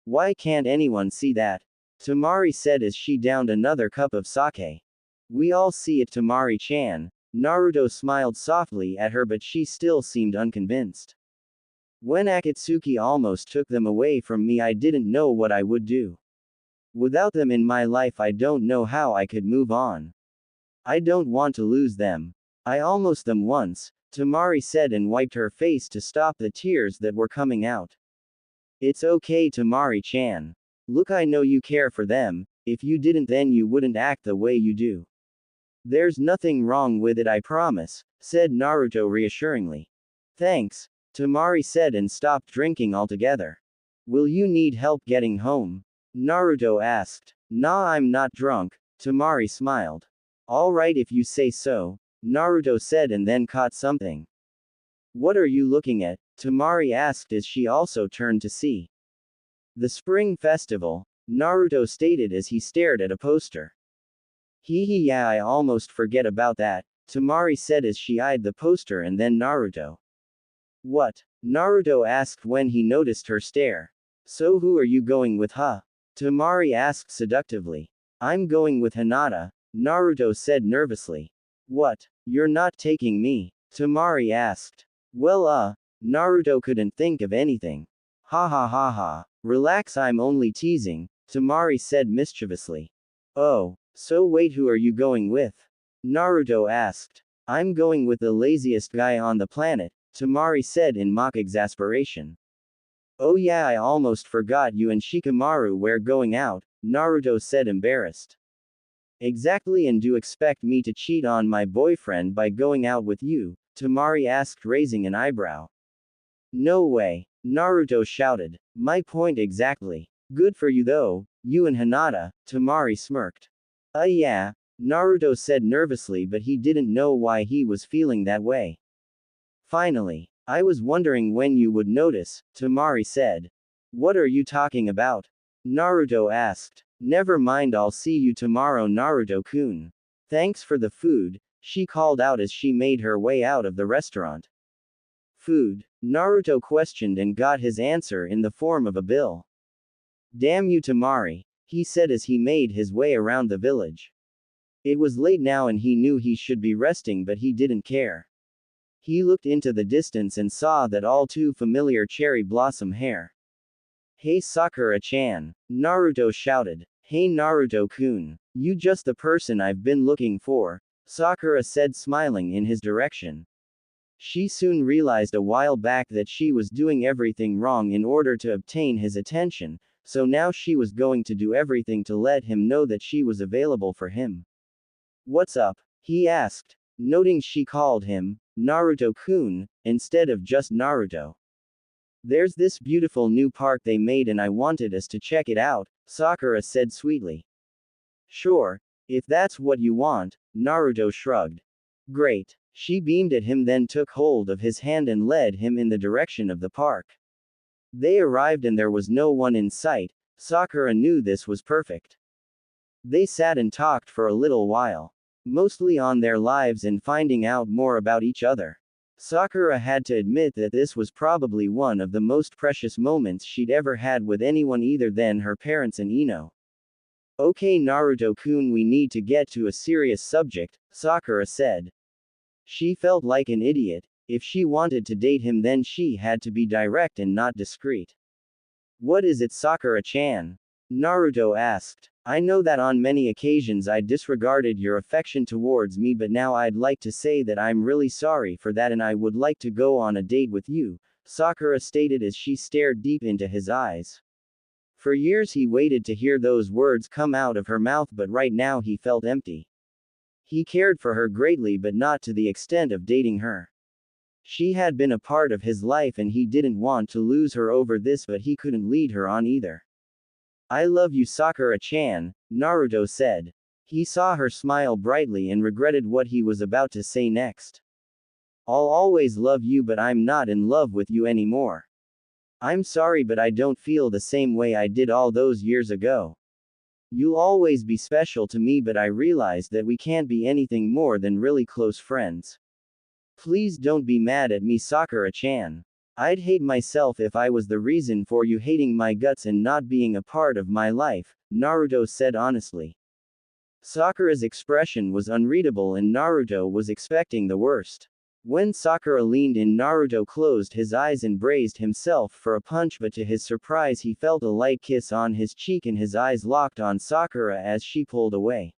Speaker 1: Why can't anyone see that? Tamari said as she downed another cup of sake. We all see it, Tamari-chan. Naruto smiled softly at her but she still seemed unconvinced. When Akatsuki almost took them away from me I didn't know what I would do. Without them in my life I don't know how I could move on. I don't want to lose them. I almost them once, Tamari said and wiped her face to stop the tears that were coming out. It's okay, Tamari-chan. Look, I know you care for them. If you didn't then you wouldn't act the way you do. There's nothing wrong with it, I promise, said Naruto reassuringly. Thanks, Tamari said and stopped drinking altogether. Will you need help getting home? Naruto asked. Nah, I'm not drunk, Tamari smiled. Alright if you say so, Naruto said and then caught something. What are you looking at? Tamari asked as she also turned to see. The Spring Festival, Naruto stated as he stared at a poster. Hee yeah, I almost forget about that, Tamari said as she eyed the poster and then Naruto. What? Naruto asked when he noticed her stare. So who are you going with, huh? Tamari asked seductively. I'm going with Hinata, Naruto said nervously. What? You're not taking me? Tamari asked. Well, Naruto couldn't think of anything. Ha ha ha ha. Relax, I'm only teasing, Tamari said mischievously. Oh, so wait, who are you going with? Naruto asked. I'm going with the laziest guy on the planet, Tamari said in mock exasperation. Oh yeah, I almost forgot, you and Shikamaru were going out, Naruto said embarrassed. Exactly, and do expect me to cheat on my boyfriend by going out with you? Tamari asked, raising an eyebrow. No way, Naruto shouted. My point exactly. Good for you though, you and Hinata, Tamari smirked. Yeah, Naruto said nervously, but he didn't know why he was feeling that way. Finally, I was wondering when you would notice, Tamari said. What are you talking about? Naruto asked. Never mind, I'll see you tomorrow, Naruto-kun. Thanks for the food, she called out as she made her way out of the restaurant. Food. Naruto questioned and got his answer in the form of a bill. Damn you, Tamari, he said as he made his way around the village. It was late now and he knew he should be resting, but he didn't care. He looked into the distance and saw that all too familiar cherry blossom hair. Hey Sakura-chan, Naruto shouted. Hey Naruto-kun, you just the person I've been looking for, Sakura said, smiling in his direction. She soon realized a while back that she was doing everything wrong in order to obtain his attention, so now she was going to do everything to let him know that she was available for him. What's up? He asked, noting she called him Naruto-kun instead of just Naruto. There's this beautiful new park they made and I wanted us to check it out, Sakura said sweetly. Sure, if that's what you want, Naruto shrugged. Great. She beamed at him, then took hold of his hand and led him in the direction of the park. They arrived and there was no one in sight. Sakura knew this was perfect. They sat and talked for a little while, mostly on their lives and finding out more about each other. Sakura had to admit that this was probably one of the most precious moments she'd ever had with anyone other than her parents and Ino. Okay Naruto-kun, we need to get to a serious subject, Sakura said. She felt like an idiot. If she wanted to date him, then she had to be direct and not discreet. What is it, Sakura-chan? Naruto asked. I know that on many occasions I disregarded your affection towards me, but now I'd like to say that I'm really sorry for that and I would like to go on a date with you, Sakura stated as she stared deep into his eyes. For years he waited to hear those words come out of her mouth, but right now he felt empty. He cared for her greatly, but not to the extent of dating her. She had been a part of his life and he didn't want to lose her over this, but he couldn't lead her on either. I love you, Sakura-chan, Naruto said. He saw her smile brightly and regretted what he was about to say next. I'll always love you, but I'm not in love with you anymore. I'm sorry, but I don't feel the same way I did all those years ago. You'll always be special to me, but I realize that we can't be anything more than really close friends. Please don't be mad at me, Sakura-chan. I'd hate myself if I was the reason for you hating my guts and not being a part of my life, Naruto said honestly. Sakura's expression was unreadable and Naruto was expecting the worst. When Sakura leaned in, Naruto closed his eyes and braced himself for a punch, but to his surprise he felt a light kiss on his cheek and his eyes locked on Sakura as she pulled away.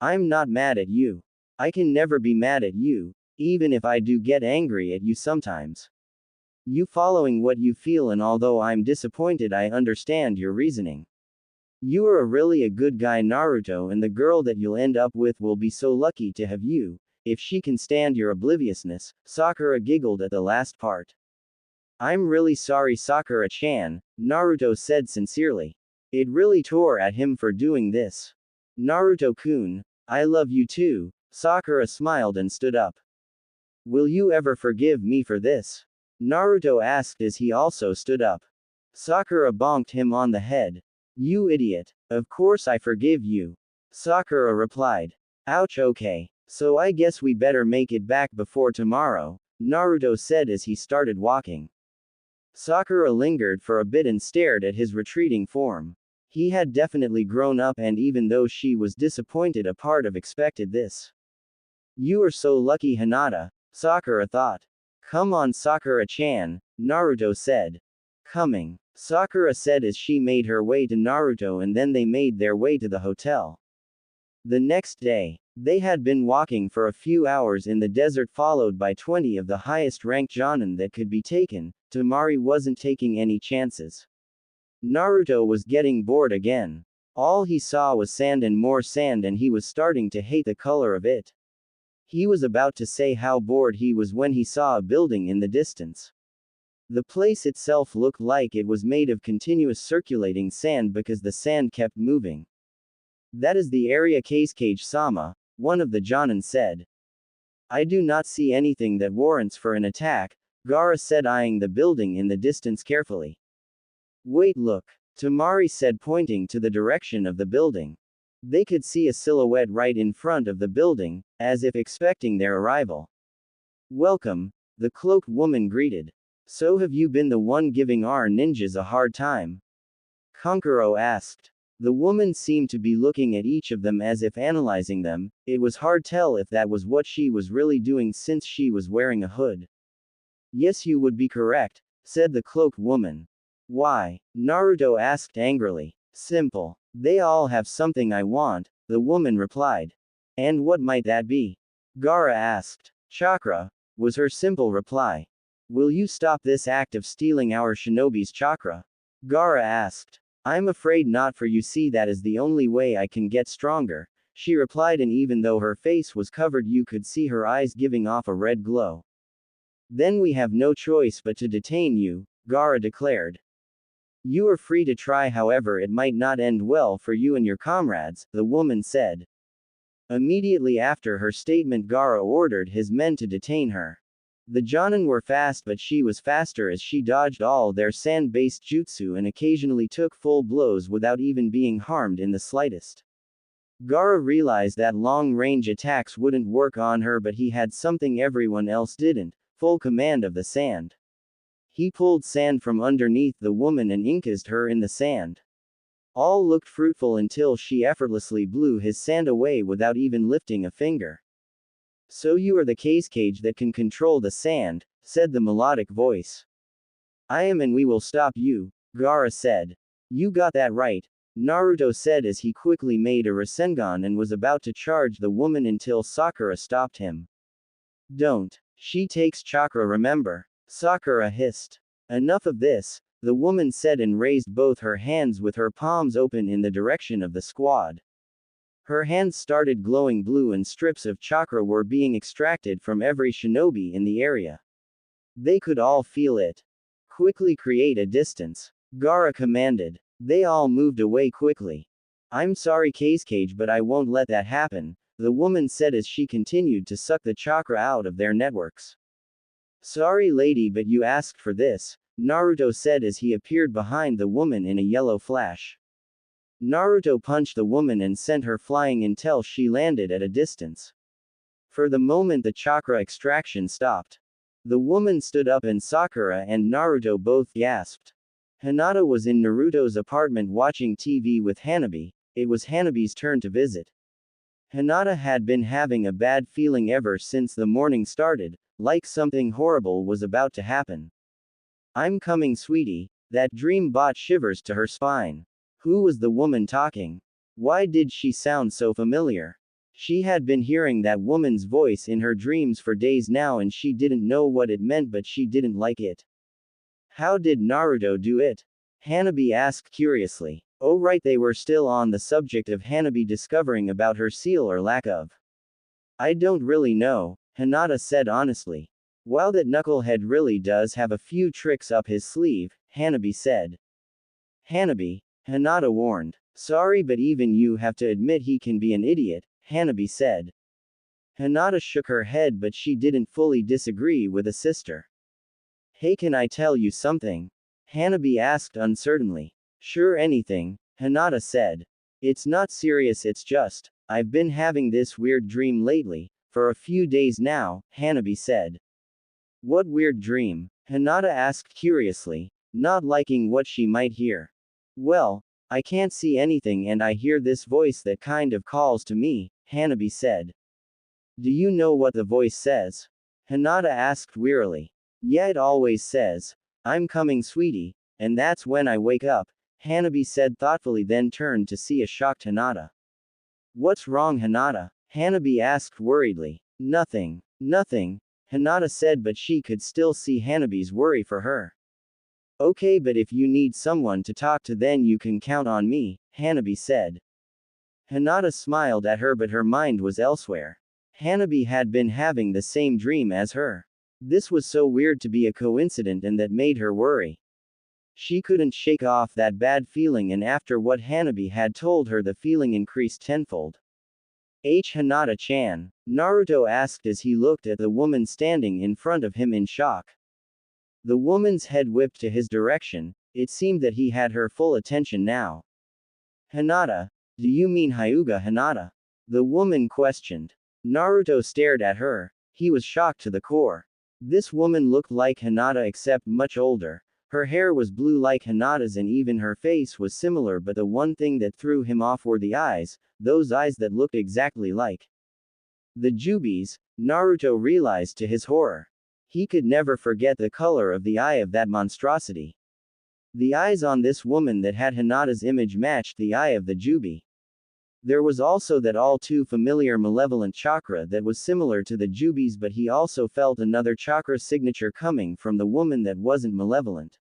Speaker 1: I'm not mad at you. I can never be mad at you, even if I do get angry at you sometimes. You following what you feel, and although I'm disappointed, I understand your reasoning. You are really a good guy, Naruto, and the girl that you'll end up with will be so lucky to have you, if she can stand your obliviousness, Sakura giggled at the last part. I'm really sorry, Sakura-chan, Naruto said sincerely. It really tore at him for doing this. Naruto-kun, I love you too, Sakura smiled and stood up. Will you ever forgive me for this? Naruto asked as he also stood up. Sakura bonked him on the head. You idiot. Of course I forgive you. Sakura replied. Ouch, okay. So I guess we better make it back before tomorrow, Naruto said as he started walking. Sakura lingered for a bit and stared at his retreating form. He had definitely grown up, and even though she was disappointed, a part of expected this. You are so lucky, Hinata, Sakura thought. Come on, Sakura-chan, Naruto said. Coming, Sakura said as she made her way to Naruto, and then they made their way to the hotel. The next day, they had been walking for a few hours in the desert, followed by 20 of the highest ranked jonin that could be taken. Tamari wasn't taking any chances. Naruto was getting bored again. All he saw was sand and more sand, and he was starting to hate the color of it. He was about to say how bored he was when he saw a building in the distance. The place itself looked like it was made of continuous circulating sand because the sand kept moving. That is the area Kage-sama, one of the jonin said. I do not see anything that warrants for an attack, Gaara said, eyeing the building in the distance carefully. Wait, look, Tamari said, pointing to the direction of the building. They could see a silhouette right in front of the building, as if expecting their arrival. Welcome, the cloaked woman greeted. So have you been the one giving our ninjas a hard time? Kankuro asked. The woman seemed to be looking at each of them as if analyzing them. It was hard tell if that was what she was really doing since she was wearing a hood. Yes, you would be correct, said the cloaked woman. Why? Naruto asked angrily. Simple. They all have something I want, the woman replied. And what might that be? Gaara asked. Chakra, was her simple reply. Will you stop this act of stealing our shinobi's chakra? Gaara asked. I'm afraid not, for you see that is the only way I can get stronger, she replied, and even though her face was covered you could see her eyes giving off a red glow. Then we have no choice but to detain you, Gaara declared. You are free to try, however it might not end well for you and your comrades, the woman said. Immediately after her statement Gaara ordered his men to detain her. The Jonin were fast, but she was faster as she dodged all their sand-based jutsu and occasionally took full blows without even being harmed in the slightest. Gaara realized that long-range attacks wouldn't work on her, but he had something everyone else didn't, full command of the sand. He pulled sand from underneath the woman and inked her in the sand. All looked fruitful until she effortlessly blew his sand away without even lifting a finger. So you are the cage that can control the sand, said the melodic voice. I am, and we will stop you, Gaara said. You got that right, Naruto said as he quickly made a Rasengan and was about to charge the woman until Sakura stopped him. Don't. She takes chakra, remember? Sakura hissed. Enough of this, the woman said and raised both her hands with her palms open in the direction of the squad. Her hands started glowing blue and strips of chakra were being extracted from every shinobi in the area. They could all feel it. Quickly create a distance, Gaara commanded. They all moved away quickly. I'm sorry cage, but I won't let that happen, the woman said as she continued to suck the chakra out of their networks. Sorry lady, but you asked for this, Naruto said as he appeared behind the woman in a yellow flash. Naruto punched the woman and sent her flying until she landed at a distance. For the moment the chakra extraction stopped. The woman stood up and Sakura and Naruto both gasped. Hinata was in Naruto's apartment watching TV with Hanabi. It was Hanabi's turn to visit. Hinata had been having a bad feeling ever since the morning started, like something horrible was about to happen. I'm coming, sweetie, that dream brought shivers to her spine. Who was the woman talking? Why did she sound so familiar? She had been hearing that woman's voice in her dreams for days now and she didn't know what it meant, but she didn't like it. How did Naruto do it? Hanabi asked curiously. Oh right, they were still on the subject of Hanabi discovering about her seal or lack of. I don't really know, Hinata said honestly. While that knucklehead really does have a few tricks up his sleeve, Hanabi said. Hanabi, Hinata warned. Sorry, but even you have to admit he can be an idiot, Hanabi said. Hinata shook her head, but she didn't fully disagree with a sister. Hey, can I tell you something? Hanabi asked uncertainly. Sure, anything, Hinata said. It's not serious, it's just, I've been having this weird dream lately, for a few days now, Hanabi said. What weird dream? Hinata asked curiously, not liking what she might hear. Well, I can't see anything and I hear this voice that kind of calls to me, Hanabi said. Do you know what the voice says? Hinata asked wearily. Yeah, it always says, I'm coming, sweetie, and that's when I wake up, Hanabi said thoughtfully, then turned to see a shocked Hinata. What's wrong, Hinata? Hanabi asked worriedly. Nothing, Hinata said, but she could still see Hanabi's worry for her. Okay, but if you need someone to talk to then you can count on me, Hanabi said. Hinata smiled at her, but her mind was elsewhere. Hanabi had been having the same dream as her. This was so weird to be a coincidence, and that made her worry. She couldn't shake off that bad feeling, and after what Hanabi had told her the feeling increased tenfold. Hinata-chan? Naruto asked as he looked at the woman standing in front of him in shock. The woman's head whipped to his direction. It seemed that he had her full attention now. Hinata? Do you mean Hyuga Hinata? The woman questioned. Naruto stared at her. He was shocked to the core. This woman looked like Hinata except much older. Her hair was blue like Hinata's and even her face was similar, but the one thing that threw him off were the eyes, those eyes that looked exactly like the Jubies. Naruto realized to his horror. He could never forget the color of the eye of that monstrosity. The eyes on this woman that had Hinata's image matched the eye of the Jubi. There was also that all too familiar malevolent chakra that was similar to the Jubi's, but he also felt another chakra signature coming from the woman that wasn't malevolent.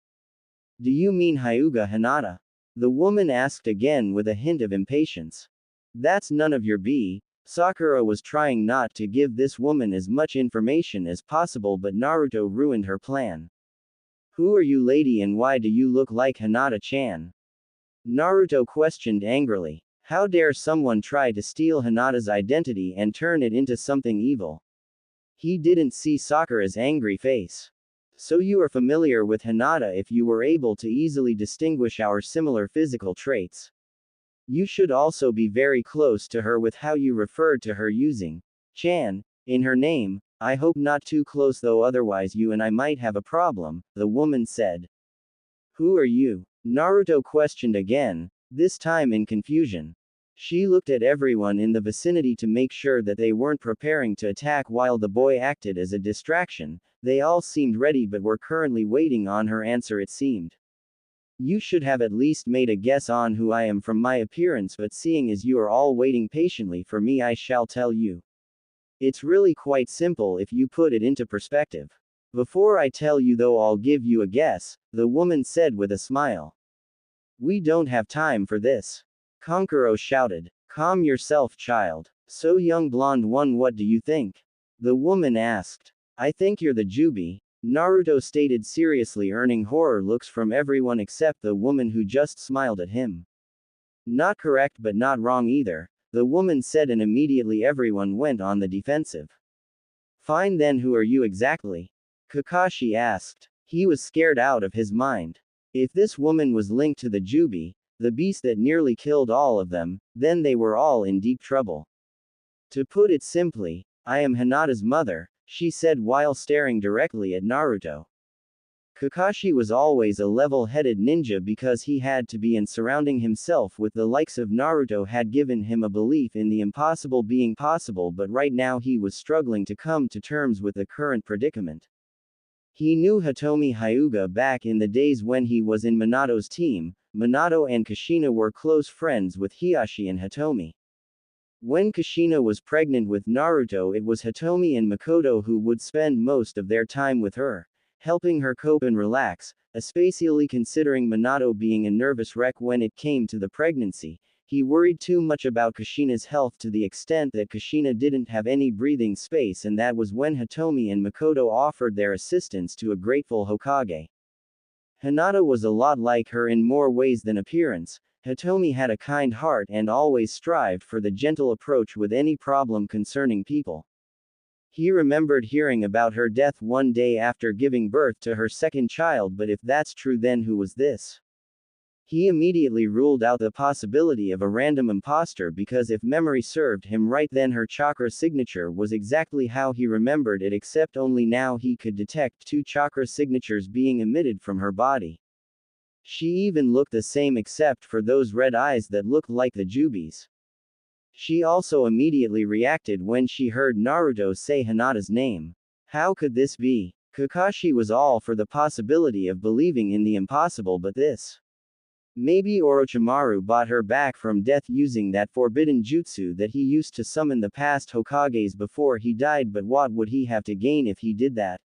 Speaker 1: Do you mean Hyuga Hinata? The woman asked again with a hint of impatience. That's none of your b. Sakura was trying not to give this woman as much information as possible, but Naruto ruined her plan. Who are you, lady, and why do you look like Hinata-chan? Naruto questioned angrily. How dare someone try to steal Hinata's identity and turn it into something evil? He didn't see Sakura's angry face. So you are familiar with Hinata if you were able to easily distinguish our similar physical traits. You should also be very close to her with how you referred to her using Chan in her name. I hope not too close though, otherwise you and I might have a problem, the woman said. Who are you? Naruto questioned again, this time in confusion. She looked at everyone in the vicinity to make sure that they weren't preparing to attack while the boy acted as a distraction. They all seemed ready but were currently waiting on her answer, it seemed. You should have at least made a guess on who I am from my appearance, but seeing as you are all waiting patiently for me, I shall tell you. It's really quite simple if you put it into perspective. Before I tell you though, I'll give you a guess, the woman said with a smile. We don't have time for this. Kankuro shouted. Calm yourself, child. So young blonde one, what do you think? The woman asked. I think you're the Jubi, Naruto stated seriously, earning horror looks from everyone except the woman who just smiled at him. Not correct but not wrong either, the woman said, and immediately everyone went on the defensive. Fine then, who are you exactly? Kakashi asked. He was scared out of his mind. If this woman was linked to the Jubi, the beast that nearly killed all of them, then they were all in deep trouble. To put it simply, I am Hinata's mother, she said while staring directly at Naruto. Kakashi was always a level-headed ninja because he had to be, and surrounding himself with the likes of Naruto had given him a belief in the impossible being possible, but right now he was struggling to come to terms with the current predicament. He knew Hitomi Hyuga back in the days when he was in Minato's team. Minato and Kushina were close friends with Hiashi and Hitomi. When Kushina was pregnant with Naruto, it was Hitomi and Mikoto who would spend most of their time with her, helping her cope and relax, especially considering Minato being a nervous wreck when it came to the pregnancy. He worried too much about Kushina's health to the extent that Kushina didn't have any breathing space, and that was when Hitomi and Mikoto offered their assistance to a grateful Hokage. Hinata was a lot like her in more ways than appearance. Hitomi had a kind heart and always strived for the gentle approach with any problem concerning people. He remembered hearing about her death one day after giving birth to her second child, but if that's true, then who was this? He immediately ruled out the possibility of a random imposter because if memory served him right, then her chakra signature was exactly how he remembered it, except only now he could detect two chakra signatures being emitted from her body. She even looked the same except for those red eyes that looked like the Jubi's. She also immediately reacted when she heard Naruto say Hinata's name. How could this be? Kakashi was all for the possibility of believing in the impossible, but this. Maybe Orochimaru brought her back from death using that forbidden jutsu that he used to summon the past Hokages before he died, but what would he have to gain if he did that?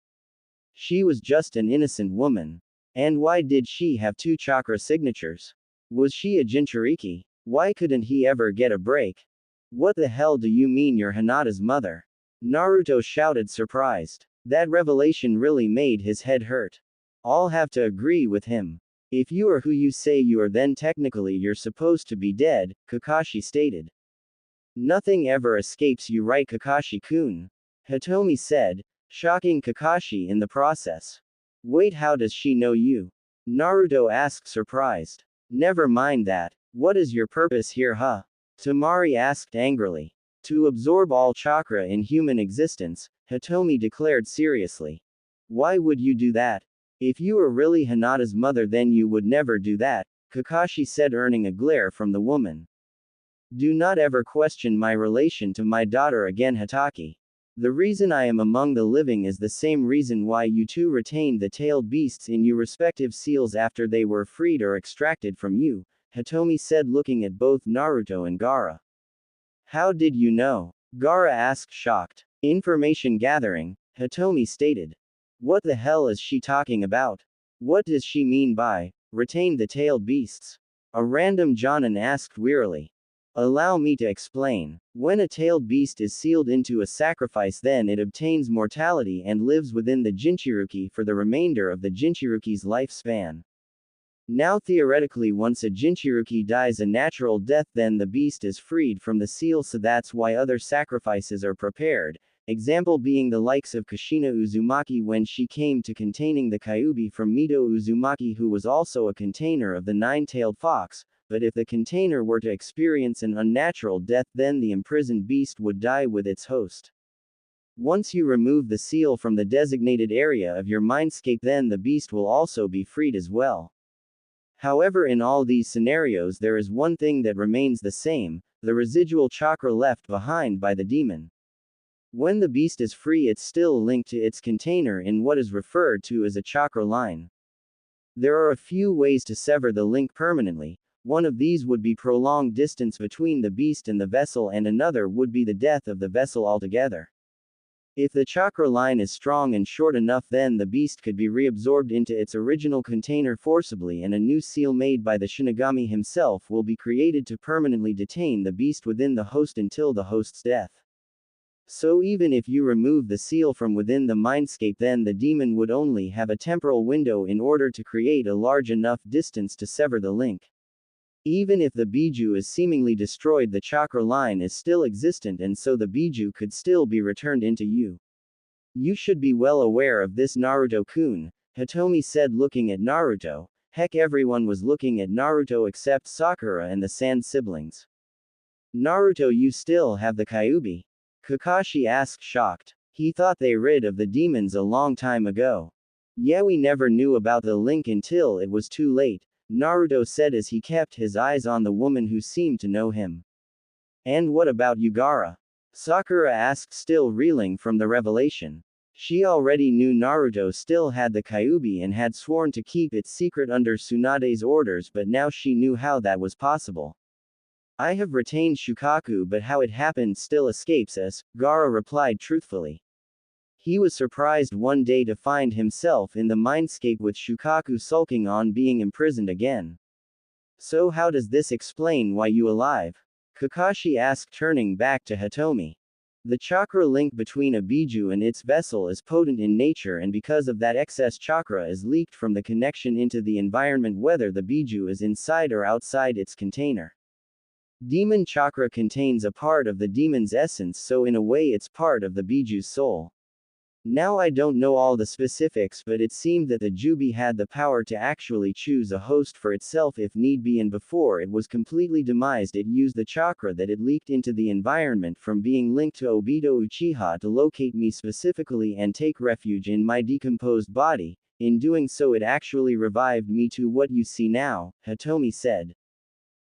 Speaker 1: She was just an innocent woman. And why did she have two chakra signatures? Was she a Jinchuriki? Why couldn't he ever get a break? What the hell do you mean you're Hinata's mother? Naruto shouted, surprised. That revelation really made his head hurt. I'll have to agree with him. If you are who you say you are, then technically you're supposed to be dead, Kakashi stated. Nothing ever escapes you, right, Kakashi-kun? Hitomi said, shocking Kakashi in the process. Wait, how does she know you? Naruto asked, surprised. Never mind that. What is your purpose here, huh? Temari asked angrily. To absorb all chakra in human existence, Hitomi declared seriously. Why would you do that? If you were really Hinata's mother, then you would never do that, Kakashi said, earning a glare from the woman. Do not ever question my relation to my daughter again, Hatake. The reason I am among the living is the same reason why you two retained the tailed beasts in your respective seals after they were freed or extracted from you, Hitomi said, looking at both Naruto and Gaara. How did you know? Gaara asked, shocked. Information gathering, Hitomi stated. What the hell is she talking about? What does she mean by retained the tailed beasts? A random Jonin asked wearily. Allow me to explain. When a tailed beast is sealed into a sacrifice, then it obtains mortality and lives within the Jinchuriki for the remainder of the Jinchuruki's lifespan. Now theoretically, once a Jinchuruki dies a natural death, then the beast is freed from the seal, so that's why other sacrifices are prepared, example being the likes of Kushina Uzumaki when she came to containing the Kyuubi from Mito Uzumaki, who was also a container of the nine-tailed fox. But if the container were to experience an unnatural death, then the imprisoned beast would die with its host. Once you remove the seal from the designated area of your mindscape, then the beast will also be freed as well. However, in all these scenarios there is one thing that remains the same, the residual chakra left behind by the demon. When the beast is free, it's still linked to its container in what is referred to as a chakra line. There are a few ways to sever the link permanently. One of these would be prolonged distance between the beast and the vessel, and another would be the death of the vessel altogether. If the chakra line is strong and short enough, then the beast could be reabsorbed into its original container forcibly, and a new seal made by the Shinigami himself will be created to permanently detain the beast within the host until the host's death. So even if you remove the seal from within the mindscape, then the demon would only have a temporal window in order to create a large enough distance to sever the link. Even if the Biju is seemingly destroyed, the chakra line is still existent, and so the Biju could still be returned into you. You should be well aware of this, Naruto-kun, Hitomi said, looking at Naruto. Heck, everyone was looking at Naruto except Sakura and the Sand siblings. Naruto, you still have the Kyuubi? Kakashi asked, shocked. He thought they rid of the demons a long time ago. Yeah, we never knew about the link until it was too late, Naruto said as he kept his eyes on the woman who seemed to know him. And what about you, Gaara? Sakura asked, still reeling from the revelation. She already knew Naruto still had the Kyuubi and had sworn to keep it secret under Tsunade's orders, but now she knew how that was possible. I have retained Shukaku, but how it happened still escapes us, Gaara replied truthfully. He was surprised one day to find himself in the mindscape with Shukaku sulking on being imprisoned again. So how does this explain why you alive? Kakashi asked, turning back to Hitomi. The chakra link between a Biju and its vessel is potent in nature, and because of that, excess chakra is leaked from the connection into the environment, whether the Biju is inside or outside its container. Demon chakra contains a part of the demon's essence, so in a way it's part of the Biju's soul. Now I don't know all the specifics, but it seemed that the Jubi had the power to actually choose a host for itself if need be, and before it was completely demised, it used the chakra that it leaked into the environment from being linked to Obito Uchiha to locate me specifically and take refuge in my decomposed body. In doing so, it actually revived me to what you see now, Hitomi said.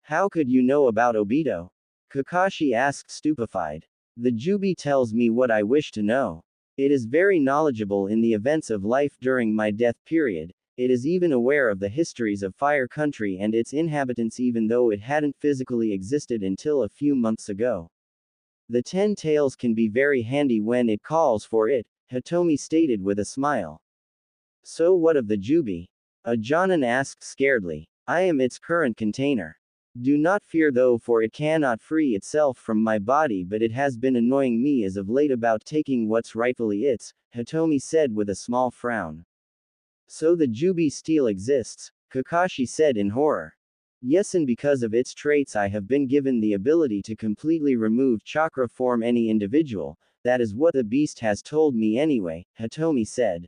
Speaker 1: How could you know about Obito? Kakashi asked, stupefied. The Jubi tells me what I wish to know. It is very knowledgeable in the events of life during my death period. It is even aware of the histories of Fire Country and its inhabitants, even though it hadn't physically existed until a few months ago. The 10 tails can be very handy when it calls for it, Hitomi stated with a smile. So what of the Jubi? A Jonin asked scaredly. I am its current container. Do not fear though, for it cannot free itself from my body, but it has been annoying me as of late about taking what's rightfully its, Hitomi said with a small frown. So the Jubi still exists, Kakashi said in horror. Yes, and because of its traits I have been given the ability to completely remove chakra from any individual. That is what the beast has told me anyway, Hitomi said.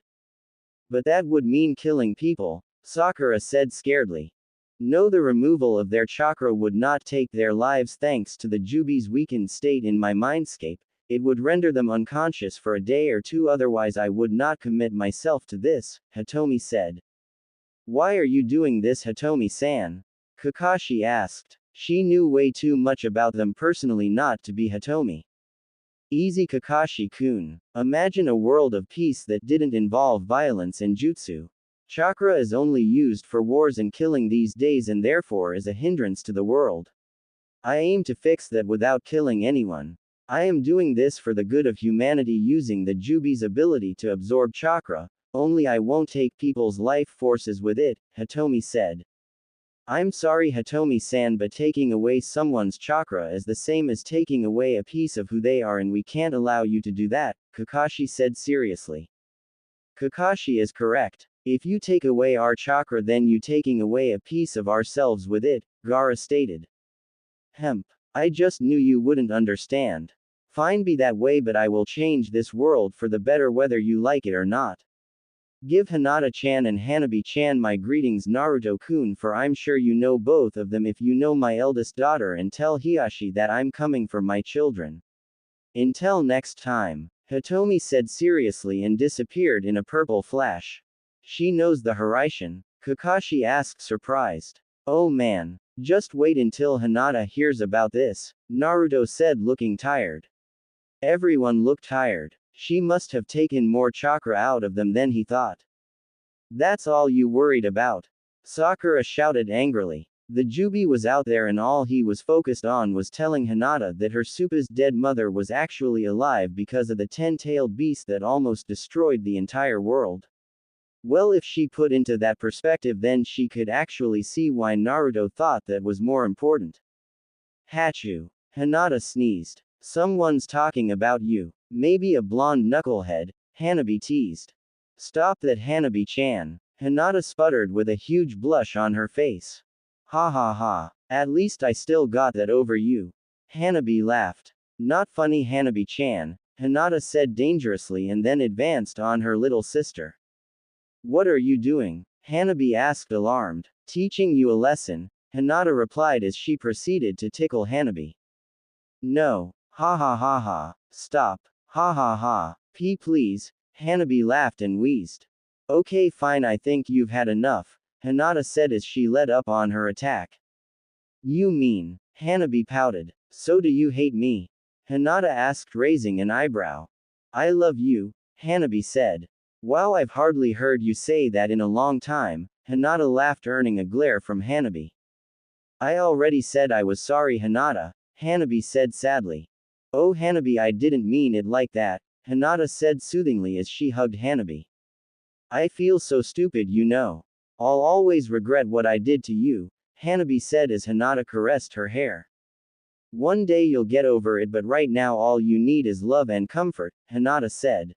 Speaker 1: But that would mean killing people, Sakura said scaredly. No, the removal of their chakra would not take their lives thanks to the Jubi's weakened state in my mindscape. It would render them unconscious for a day or two, otherwise I would not commit myself to this, Hitomi said. Why are you doing this, Hitomi-san? Kakashi asked. She knew way too much about them personally not to be Hitomi. Easy, Kakashi-kun. Imagine a world of peace that didn't involve violence and jutsu. Chakra is only used for wars and killing these days and therefore is a hindrance to the world. I aim to fix that without killing anyone. I am doing this for the good of humanity using the Jubi's ability to absorb chakra, only I won't take people's life forces with it, Hitomi said. I'm sorry, Hitomi-san, but taking away someone's chakra is the same as taking away a piece of who they are and we can't allow you to do that, Kakashi said seriously. Kakashi is correct. If you take away our chakra then you taking away a piece of ourselves with it, Gaara stated. Hemp. I just knew you wouldn't understand. Fine, be that way, but I will change this world for the better whether you like it or not. Give Hinata-chan and Hanabi-chan my greetings, Naruto-kun, for I'm sure you know both of them if you know my eldest daughter, and tell Hiashi that I'm coming for my children. Until next time, Hitomi said seriously and disappeared in a purple flash. She knows the Hiraishin? Kakashi asked surprised. Oh man. Just wait until Hinata hears about this, Naruto said looking tired. Everyone looked tired. She must have taken more chakra out of them than he thought. That's all you worried about? Sakura shouted angrily. The Jubi was out there and all he was focused on was telling Hinata that her Suppa's dead mother was actually alive because of the 10-tailed beast that almost destroyed the entire world. Well, if she put into that perspective then she could actually see why Naruto thought that was more important. Hachu. Hinata sneezed. Someone's talking about you. Maybe a blonde knucklehead, Hanabi teased. Stop that, Hanabi-chan. Hinata sputtered with a huge blush on her face. Ha ha ha. At least I still got that over you. Hanabi laughed. Not funny, Hanabi-chan, Hinata said dangerously and then advanced on her little sister. What are you doing? Hanabi asked alarmed. Teaching you a lesson, Hinata replied as she proceeded to tickle Hanabi. No. Ha ha ha ha. Stop. Ha ha ha. Please. Hanabi laughed and wheezed. Okay, fine, I think you've had enough, Hinata said as she let up on her attack. You mean? Hanabi pouted. So do you hate me? Hinata asked, raising an eyebrow. I love you, Hanabi said. Wow, I've hardly heard you say that in a long time, Hinata laughed, earning a glare from Hanabi. I already said I was sorry, Hinata, Hanabi said sadly. Oh Hanabi, I didn't mean it like that, Hinata said soothingly as she hugged Hanabi. I feel so stupid, you know. I'll always regret what I did to you, Hanabi said as Hinata caressed her hair. One day you'll get over it, but right now all you need is love and comfort, Hinata said.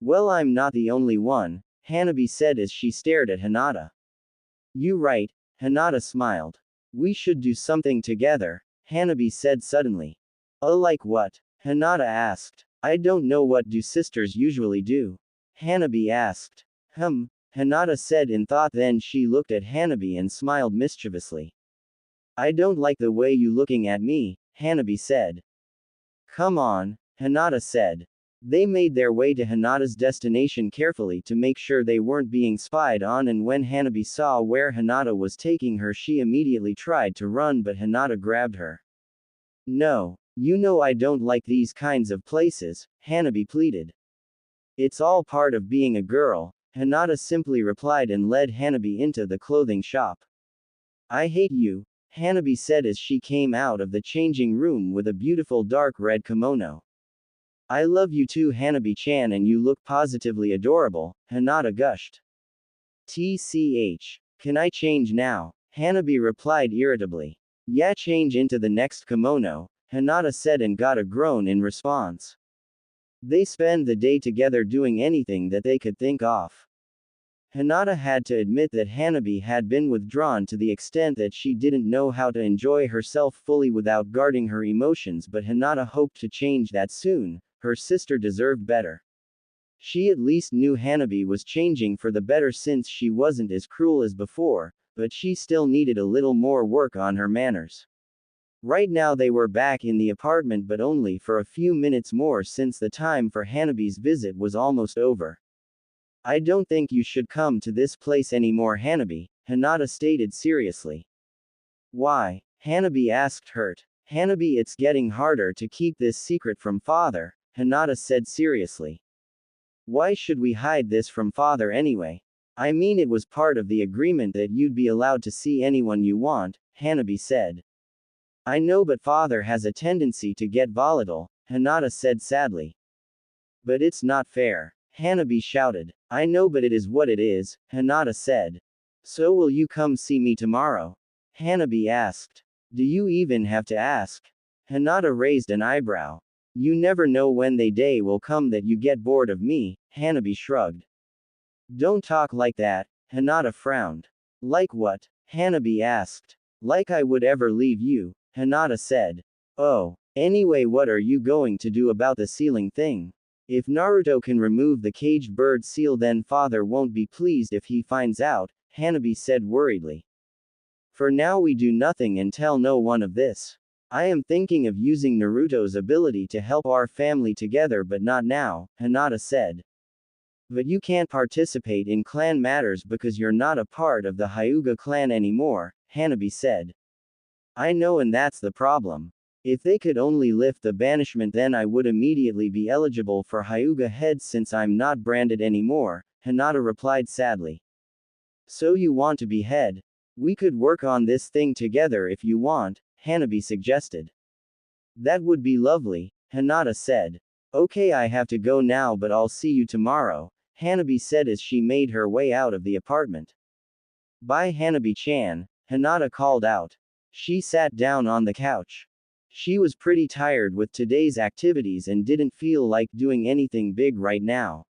Speaker 1: Well, I'm not the only one, Hanabi said as she stared at Hinata. You right, Hinata smiled. We should do something together, Hanabi said suddenly. Like what? Hinata asked. I don't know, what do sisters usually do? Hanabi asked. Hinata said in thought, then she looked at Hanabi and smiled mischievously. I don't like the way you looking at me, Hanabi said. Come on, Hinata said. They made their way to Hinata's destination carefully to make sure they weren't being spied on, and when Hanabi saw where Hinata was taking her she immediately tried to run, but Hinata grabbed her. No. You know I don't like these kinds of places, Hanabi pleaded. It's all part of being a girl, Hinata simply replied and led Hanabi into the clothing shop. I hate you, Hanabi said as she came out of the changing room with a beautiful dark red kimono. I love you too, Hanabi-chan, and you look positively adorable, Hinata gushed. TCH. Can I change now? Hanabi replied irritably. Yeah, change into the next kimono, Hinata said and got a groan in response. They spend the day together doing anything that they could think of. Hinata had to admit that Hanabi had been withdrawn to the extent that she didn't know how to enjoy herself fully without guarding her emotions, but Hinata hoped to change that soon. Her sister deserved better. She at least knew Hanabi was changing for the better since she wasn't as cruel as before, but she still needed a little more work on her manners. Right now they were back in the apartment, but only for a few minutes more since the time for Hanabi's visit was almost over. I don't think you should come to this place anymore, Hanabi, Hinata stated seriously. Why? Hanabi asked, hurt. Hanabi, it's getting harder to keep this secret from father, Hinata said seriously. Why should we hide this from father anyway? I mean, it was part of the agreement that you'd be allowed to see anyone you want, Hanabi said. I know, but father has a tendency to get volatile, Hinata said sadly. But it's not fair, Hanabi shouted. I know, but it is what it is, Hinata said. So will you come see me tomorrow? Hanabi asked. Do you even have to ask? Hinata raised an eyebrow. You never know when the day will come that you get bored of me, Hanabi shrugged. Don't talk like that, Hinata frowned. Like what? Hanabi asked. Like I would ever leave you, Hinata said. Oh, anyway, what are you going to do about the ceiling thing? If Naruto can remove the caged bird seal, then father won't be pleased if he finds out, Hanabi said worriedly. For now we do nothing and tell no one of this. I am thinking of using Naruto's ability to help our family together, but not now, Hinata said. But you can't participate in clan matters because you're not a part of the Hyuga clan anymore, Hanabi said. I know, and that's the problem. If they could only lift the banishment, then I would immediately be eligible for Hyuga head since I'm not branded anymore, Hinata replied sadly. So you want to be head? We could work on this thing together if you want, Hanabi suggested. That would be lovely, Hinata said. Okay, I have to go now, but I'll see you tomorrow, Hanabi said as she made her way out of the apartment. Bye, Hanabi-chan, Hinata called out. She sat down on the couch. She was pretty tired with today's activities and didn't feel like doing anything big right now.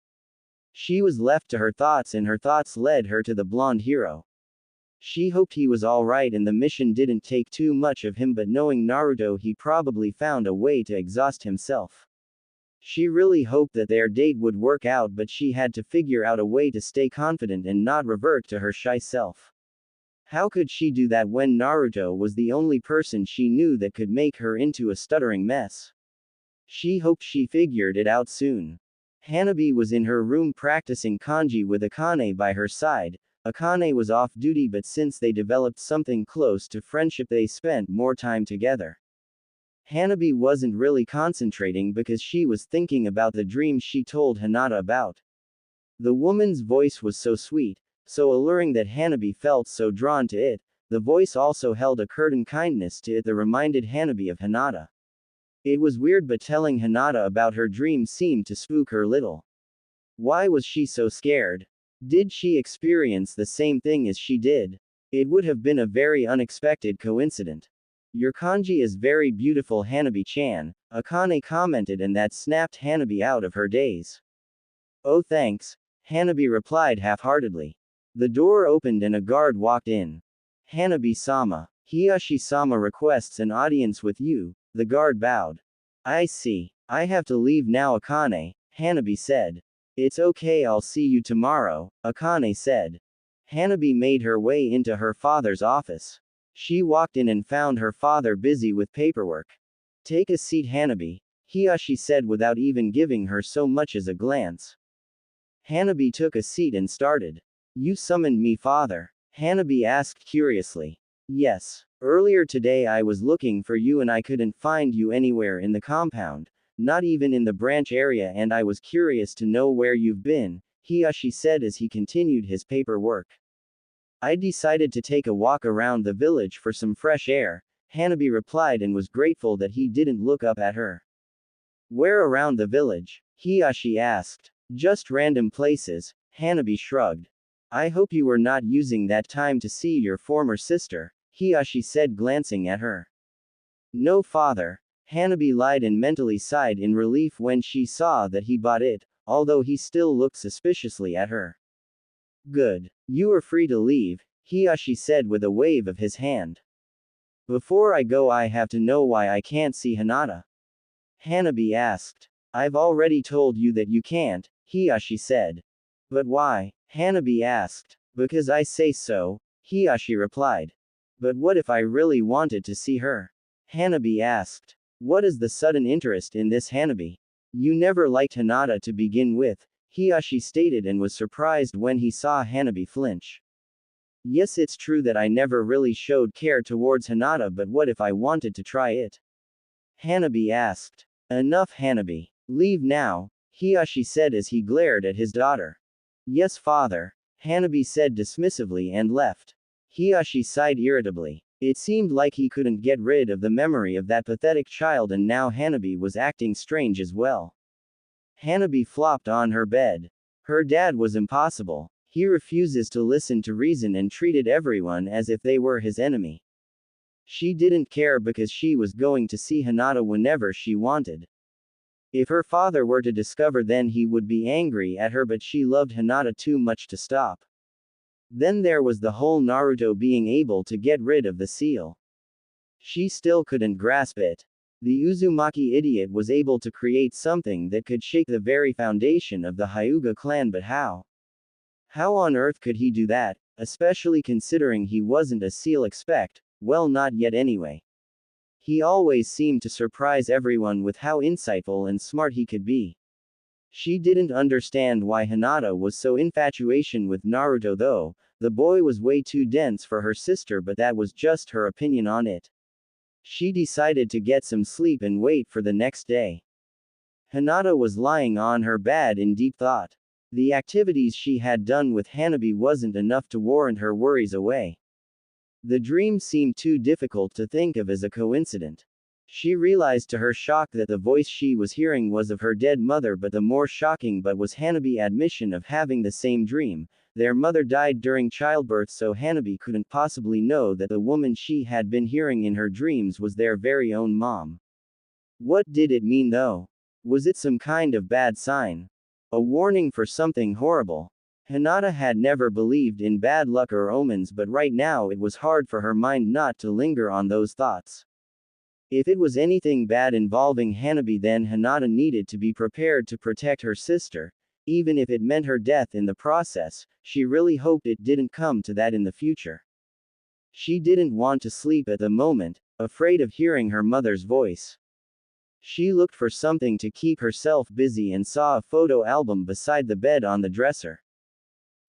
Speaker 1: She was left to her thoughts, and her thoughts led her to the blonde hero. She hoped he was alright and the mission didn't take too much of him, but knowing Naruto, he probably found a way to exhaust himself. She really hoped that their date would work out, but she had to figure out a way to stay confident and not revert to her shy self. How could she do that when Naruto was the only person she knew that could make her into a stuttering mess? She hoped she figured it out soon. Hanabi was in her room practicing kanji with Akane by her side. Akane was off duty, but since they developed something close to friendship, they spent more time together. Hanabi wasn't really concentrating because she was thinking about the dream she told Hinata about. The woman's voice was so sweet, so alluring that Hanabi felt so drawn to it. The voice also held a certain kindness to it that reminded Hanabi of Hinata. It was weird, but telling Hinata about her dream seemed to spook her little. Why was she so scared? Did she experience the same thing as she did? It would have been a very unexpected coincidence. Your kanji is very beautiful, Hanabi-chan, Akane commented, and that snapped Hanabi out of her daze. Oh, thanks, Hanabi replied half-heartedly. The door opened and a guard walked in. Hanabi-sama, Hiyashi-sama requests an audience with you, the guard bowed. I see. I have to leave now, Akane, Hanabi said. It's okay, I'll see you tomorrow, Akane said. Hanabi made her way into her father's office. She walked in and found her father busy with paperwork. Take a seat, Hanabi, Hiyashi said without even giving her so much as a glance. Hanabi took a seat and started. You summoned me, father? Hanabi asked curiously. Yes. Earlier today I was looking for you and I couldn't find you anywhere in the compound, not even in the branch area, and I was curious to know where you've been, Hiyashi said as he continued his paperwork. I decided to take a walk around the village for some fresh air, Hanabi replied, and was grateful that he didn't look up at her. Where around the village? Hiyashi asked. Just random places, Hanabi shrugged. I hope you were not using that time to see your former sister, Hiyashi said, glancing at her. No, father, Hanabi lied and mentally sighed in relief when she saw that he bought it, although he still looked suspiciously at her. Good. You are free to leave, Hiyashi said with a wave of his hand. Before I go, I have to know why I can't see Hinata. Hanabi asked. I've already told you that you can't, Hiyashi said. But why? Hanabi asked. Because I say so, Hiyashi replied. But what if I really wanted to see her? Hanabi asked. What is the sudden interest in this Hanabi? You never liked Hinata to begin with, Hiyashi stated and was surprised when he saw Hanabi flinch. Yes, it's true that I never really showed care towards Hinata, but what if I wanted to try it? Hanabi asked. Enough, Hanabi. Leave now, Hiyashi said as he glared at his daughter. Yes, father, Hanabi said dismissively and left. Hiyashi sighed irritably. It seemed like he couldn't get rid of the memory of that pathetic child, and now Hanabi was acting strange as well. Hanabi flopped on her bed. Her dad was impossible. He refuses to listen to reason and treated everyone as if they were his enemy. She didn't care because she was going to see Hinata whenever she wanted. If her father were to discover, then he would be angry at her, but she loved Hinata too much to stop. Then there was the whole Naruto being able to get rid of the seal. She still couldn't grasp it. The Uzumaki idiot was able to create something that could shake the very foundation of the Hyuga clan, but how? How on earth could he do that, especially considering he wasn't a seal well, not yet anyway. He always seemed to surprise everyone with how insightful and smart he could be. She didn't understand why Hinata was so infatuated with Naruto though. The boy was way too dense for her sister, but that was just her opinion on it. She decided to get some sleep and wait for the next day. Hinata was lying on her bed in deep thought. The activities she had done with Hanabi wasn't enough to warrant her worries away. The dream seemed too difficult to think of as a coincidence. She realized to her shock that the voice she was hearing was of her dead mother, but the more shocking but was Hanabi's admission of having the same dream. Their mother died during childbirth, so Hanabi couldn't possibly know that the woman she had been hearing in her dreams was their very own mom. What did it mean though? Was it some kind of bad sign? A warning for something horrible? Hinata had never believed in bad luck or omens, but right now it was hard for her mind not to linger on those thoughts. If it was anything bad involving Hanabi, then Hinata needed to be prepared to protect her sister, even if it meant her death in the process. She really hoped it didn't come to that in the future. She didn't want to sleep at the moment, afraid of hearing her mother's voice. She looked for something to keep herself busy and saw a photo album beside the bed on the dresser.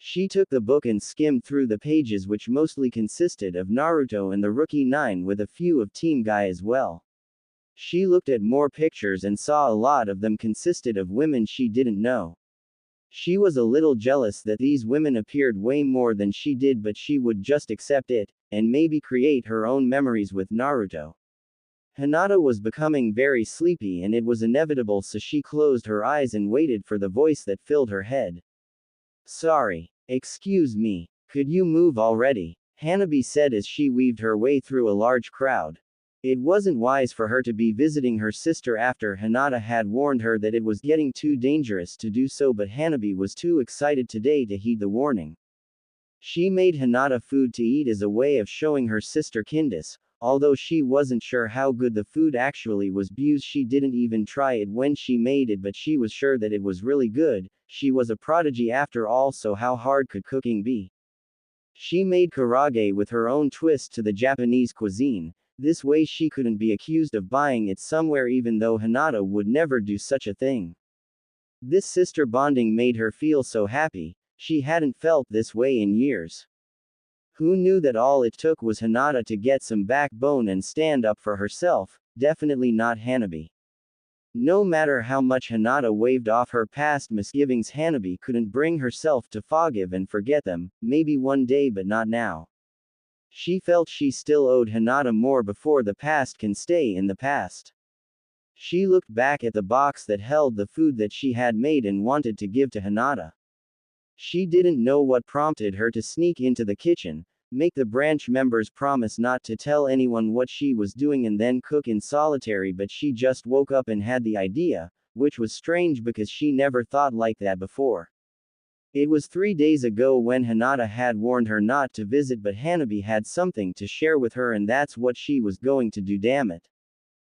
Speaker 1: She took the book and skimmed through the pages, which mostly consisted of Naruto and the Rookie 9 with a few of Team Guy as well. She looked at more pictures and saw a lot of them consisted of women she didn't know. She was a little jealous that these women appeared way more than she did, but she would just accept it, and maybe create her own memories with Naruto. Hinata was becoming very sleepy and it was inevitable, so she closed her eyes and waited for the voice that filled her head. Sorry. Excuse me. Could you move already? Hanabi said as she weaved her way through a large crowd. It wasn't wise for her to be visiting her sister after Hinata had warned her that it was getting too dangerous to do so, but Hanabi was too excited today to heed the warning. She made Hinata food to eat as a way of showing her sister kindness, although she wasn't sure how good the food actually was because she didn't even try it when she made it, but she was sure that it was really good. She was a prodigy after all, so how hard could cooking be? She made karage with her own twist to the Japanese cuisine. This way she couldn't be accused of buying it somewhere, even though Hinata would never do such a thing. This sister bonding made her feel so happy. She hadn't felt this way in years. Who knew that all it took was Hinata to get some backbone and stand up for herself? Definitely not Hanabi. No matter how much Hinata waved off her past misgivings, Hanabi couldn't bring herself to forgive and forget them. Maybe one day, but not now. She felt she still owed Hinata more before the past can stay in the past. She looked back at the box that held the food that she had made and wanted to give to Hinata. She didn't know what prompted her to sneak into the kitchen, make the branch members promise not to tell anyone what she was doing, and then cook in solitary, but she just woke up and had the idea, which was strange because she never thought like that before. It was 3 days ago when Hinata had warned her not to visit, but Hanabi had something to share with her and that's what she was going to do, damn it.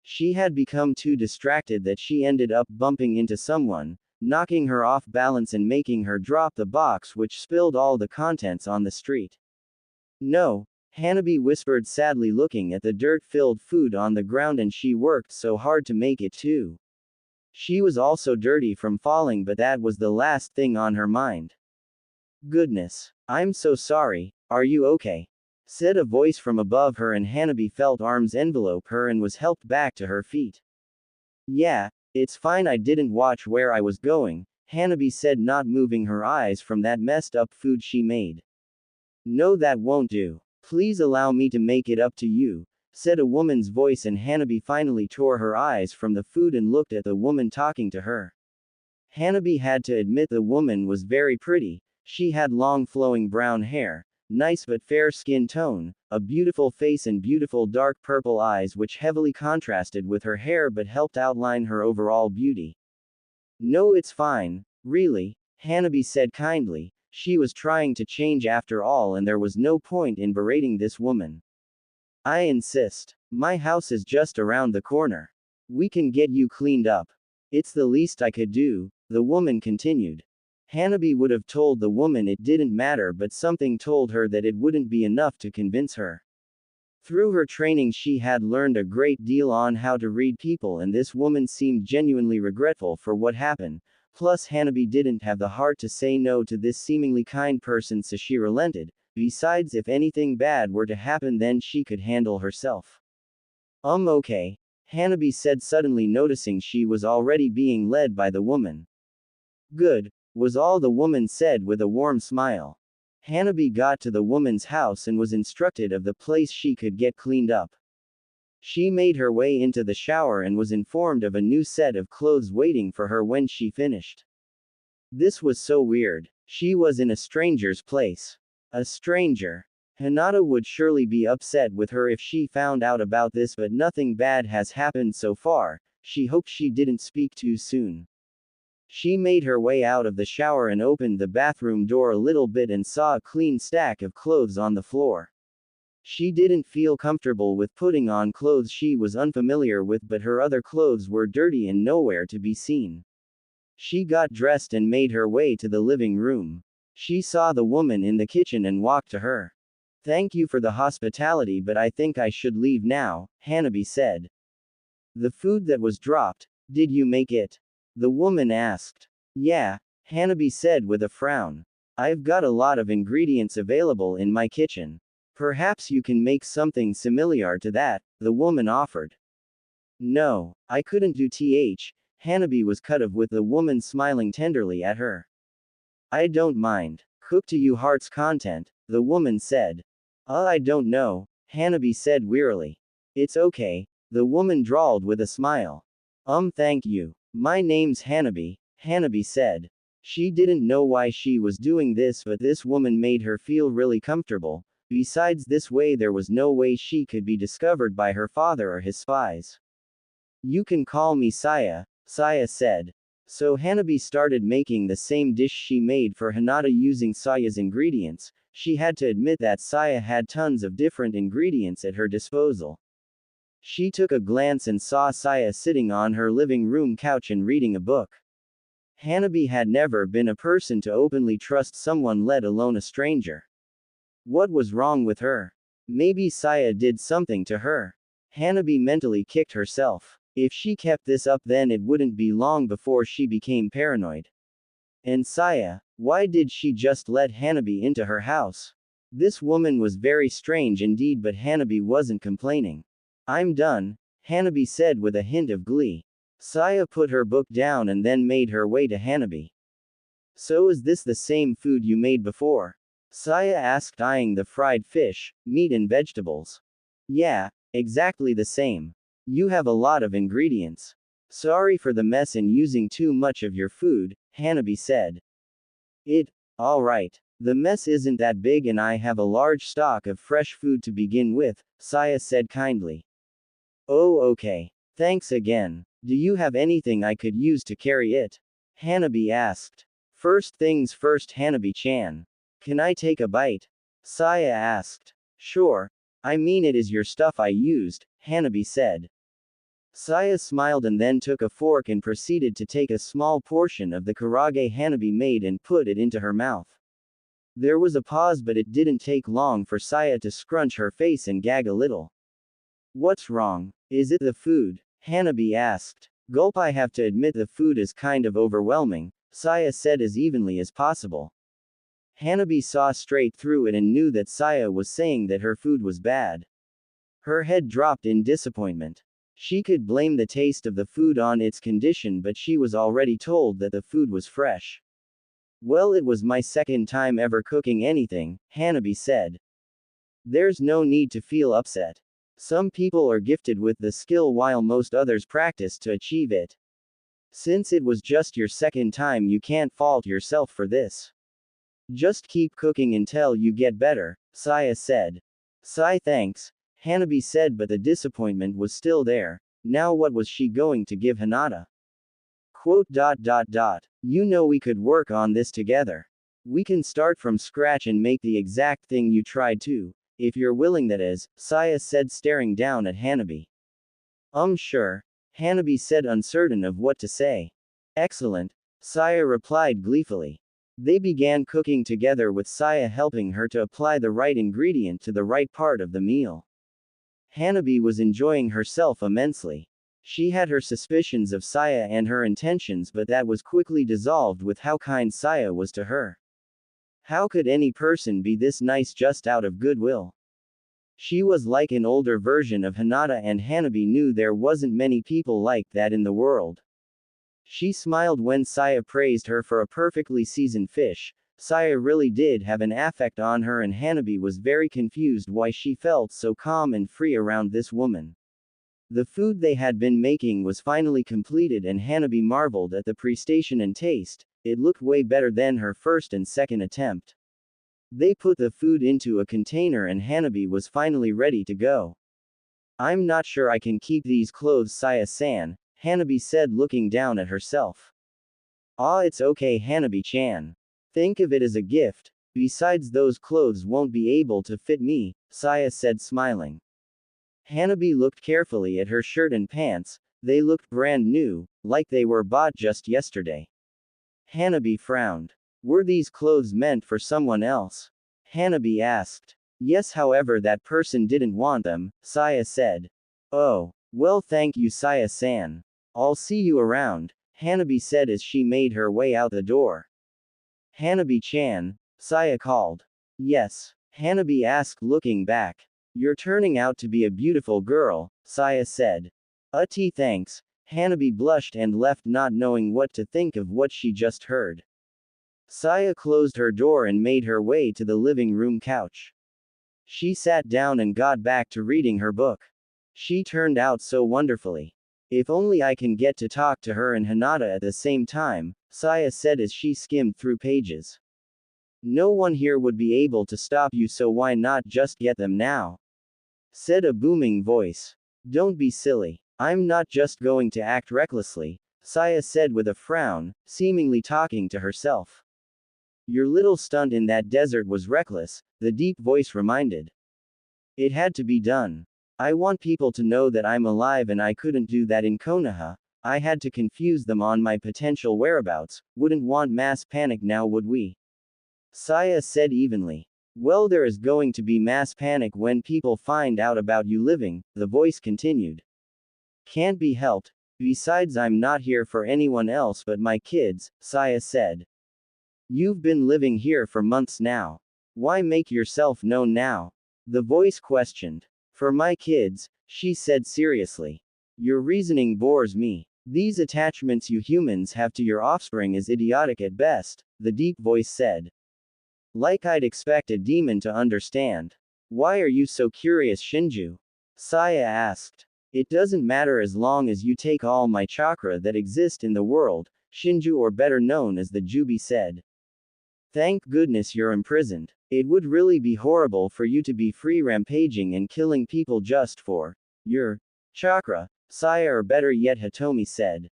Speaker 1: She had become too distracted that she ended up bumping into someone, knocking her off balance and making her drop the box, which spilled all the contents on the street. No, Hanabi whispered sadly, looking at the dirt-filled food on the ground, and she worked so hard to make it too. She was also dirty from falling, but that was the last thing on her mind. Goodness. I'm so sorry, are you okay? Said a voice from above her, and Hanabi felt arms envelope her and was helped back to her feet. Yeah, it's fine, I didn't watch where I was going, Hanabi said, not moving her eyes from that messed up food she made. No, that won't do. Please allow me to make it up to you, said a woman's voice, and Hanabi finally tore her eyes from the food and looked at the woman talking to her. Hanabi had to admit the woman was very pretty. She had long flowing brown hair, nice but fair skin tone, a beautiful face and beautiful dark purple eyes which heavily contrasted with her hair but helped outline her overall beauty. No, it's fine, really, Hanabi said kindly. She was trying to change after all, and there was no point in berating this woman. I insist. My house is just around the corner. We can get you cleaned up. It's the least I could do, the woman continued. Hanabi would have told the woman it didn't matter, but something told her that it wouldn't be enough to convince her. Through her training, she had learned a great deal on how to read people, and this woman seemed genuinely regretful for what happened. Plus, Hanabi didn't have the heart to say no to this seemingly kind person, so she relented. Besides, if anything bad were to happen, then she could handle herself. Okay, Hanabi said, suddenly noticing she was already being led by the woman. Good, was all the woman said with a warm smile. Hanabi got to the woman's house and was instructed of the place she could get cleaned up. She made her way into the shower and was informed of a new set of clothes waiting for her when she finished. This was so weird. She was in a stranger's place. A stranger. Hinata would surely be upset with her if she found out about this, but nothing bad has happened so far. She hoped she didn't speak too soon. She made her way out of the shower and opened the bathroom door a little bit and saw a clean stack of clothes on the floor. She didn't feel comfortable with putting on clothes she was unfamiliar with, but her other clothes were dirty and nowhere to be seen. She got dressed and made her way to the living room. She saw the woman in the kitchen and walked to her. Thank you for the hospitality, but I think I should leave now, Hanabi said. The food that was dropped, did you make it? The woman asked. Yeah, Hanabi said with a frown. I've got a lot of ingredients available in my kitchen. Perhaps you can make something similar to that, the woman offered. No, I couldn't do th. Hanabi was cut off with the woman smiling tenderly at her. I don't mind. Cook to you heart's content, the woman said. I don't know, Hanabi said wearily. It's okay, the woman drawled with a smile. Thank you. My name's Hanabi, Hanabi said. She didn't know why she was doing this, but this woman made her feel really comfortable. Besides, this way there was no way she could be discovered by her father or his spies. You can call me Saya, Saya said. So Hanabi started making the same dish she made for Hinata using Saya's ingredients. She had to admit that Saya had tons of different ingredients at her disposal. She took a glance and saw Saya sitting on her living room couch and reading a book. Hanabi had never been a person to openly trust someone, let alone a stranger. What was wrong with her? Maybe Saya did something to her. Hanabi mentally kicked herself. If she kept this up, then it wouldn't be long before she became paranoid. And Saya, why did she just let Hanabi into her house? This woman was very strange indeed, but Hanabi wasn't complaining. I'm done, Hanabi said with a hint of glee. Saya put her book down and then made her way to Hanabi. So is this the same food you made before? Saya asked, eyeing the fried fish, meat and vegetables. Yeah, exactly the same. You have a lot of ingredients. Sorry for the mess and using too much of your food, Hanabi said. Alright. The mess isn't that big and I have a large stock of fresh food to begin with, Saya said kindly. Oh, okay. Thanks again. Do you have anything I could use to carry it? Hanabi asked. First things first, Hanabi-chan. Can I take a bite? Saya asked. Sure. I mean, it is your stuff I used, Hanabi said. Saya smiled and then took a fork and proceeded to take a small portion of the karage Hanabi made and put it into her mouth. There was a pause, but it didn't take long for Saya to scrunch her face and gag a little. What's wrong? Is it the food? Hanabi asked. Gulp. I have to admit the food is kind of overwhelming, Saya said as evenly as possible. Hanabi saw straight through it and knew that Saya was saying that her food was bad. Her head dropped in disappointment. She could blame the taste of the food on its condition, but she was already told that the food was fresh. Well, it was my second time ever cooking anything, Hanabi said. There's no need to feel upset. Some people are gifted with the skill while most others practice to achieve it. Since it was just your second time, you can't fault yourself for this. Just keep cooking until you get better, Saya said. Sigh. Thanks, Hanabi said, but the disappointment was still there. Now what was she going to give Hinata? Quote. You know, we could work on this together. We can start from scratch and make the exact thing you tried to, if you're willing, that is, Saya said, staring down at Hanabi. Sure, Hanabi said, uncertain of what to say. Excellent, Saya replied gleefully. They began cooking together, with Saya helping her to apply the right ingredient to the right part of the meal. Hanabi was enjoying herself immensely. She had her suspicions of Saya and her intentions, but that was quickly dissolved with how kind Saya was to her. How could any person be this nice just out of goodwill? She was like an older version of Hinata, and Hanabi knew there wasn't many people like that in the world. She smiled when Saya praised her for a perfectly seasoned fish. Saya really did have an affect on her, and Hanabi was very confused why she felt so calm and free around this woman. The food they had been making was finally completed, and Hanabi marveled at the prestation and taste. It looked way better than her first and second attempt. They put the food into a container and Hanabi was finally ready to go. I'm not sure I can keep these clothes, Saya-san, Hanabi said, looking down at herself. Ah, it's okay, Hanabi-chan. Think of it as a gift. Besides, those clothes won't be able to fit me, Saya said, smiling. Hanabi looked carefully at her shirt and pants. They looked brand new, like they were bought just yesterday. Hanabi frowned. Were these clothes meant for someone else? Hanabi asked. Yes, however that person didn't want them, Saya said. Oh, well, thank you, Saya-san. I'll see you around, Hanabi said as she made her way out the door. Hanabi-chan, Saya called. Yes, Hanabi asked, looking back. You're turning out to be a beautiful girl, Saya said. Thanks, Hanabi blushed and left, not knowing what to think of what she just heard. Saya closed her door and made her way to the living room couch. She sat down and got back to reading her book. She turned out so wonderfully. If only I can get to talk to her and Hinata at the same time, Saya said as she skimmed through pages. No one here would be able to stop you, so why not just get them now? Said a booming voice. Don't be silly. I'm not just going to act recklessly, Saya said with a frown, seemingly talking to herself. Your little stunt in that desert was reckless, the deep voice reminded. It had to be done. I want people to know that I'm alive, and I couldn't do that in Konoha. I had to confuse them on my potential whereabouts. Wouldn't want mass panic now, would we? Saya said evenly. Well, there is going to be mass panic when people find out about you living, the voice continued. Can't be helped. Besides, I'm not here for anyone else but my kids, Saya said. You've been living here for months now. Why make yourself known now? The voice questioned. For my kids, she said seriously. Your reasoning bores me. These attachments you humans have to your offspring is idiotic at best, the deep voice said. Like I'd expect a demon to understand. Why are you so curious, Shinju? Saya asked. It doesn't matter as long as you take all my chakra that exist in the world, Shinju, or better known as the Jubi, said. Thank goodness you're imprisoned. It would really be horrible for you to be free rampaging and killing people just for your chakra, Saya, or better yet, Hitomi said.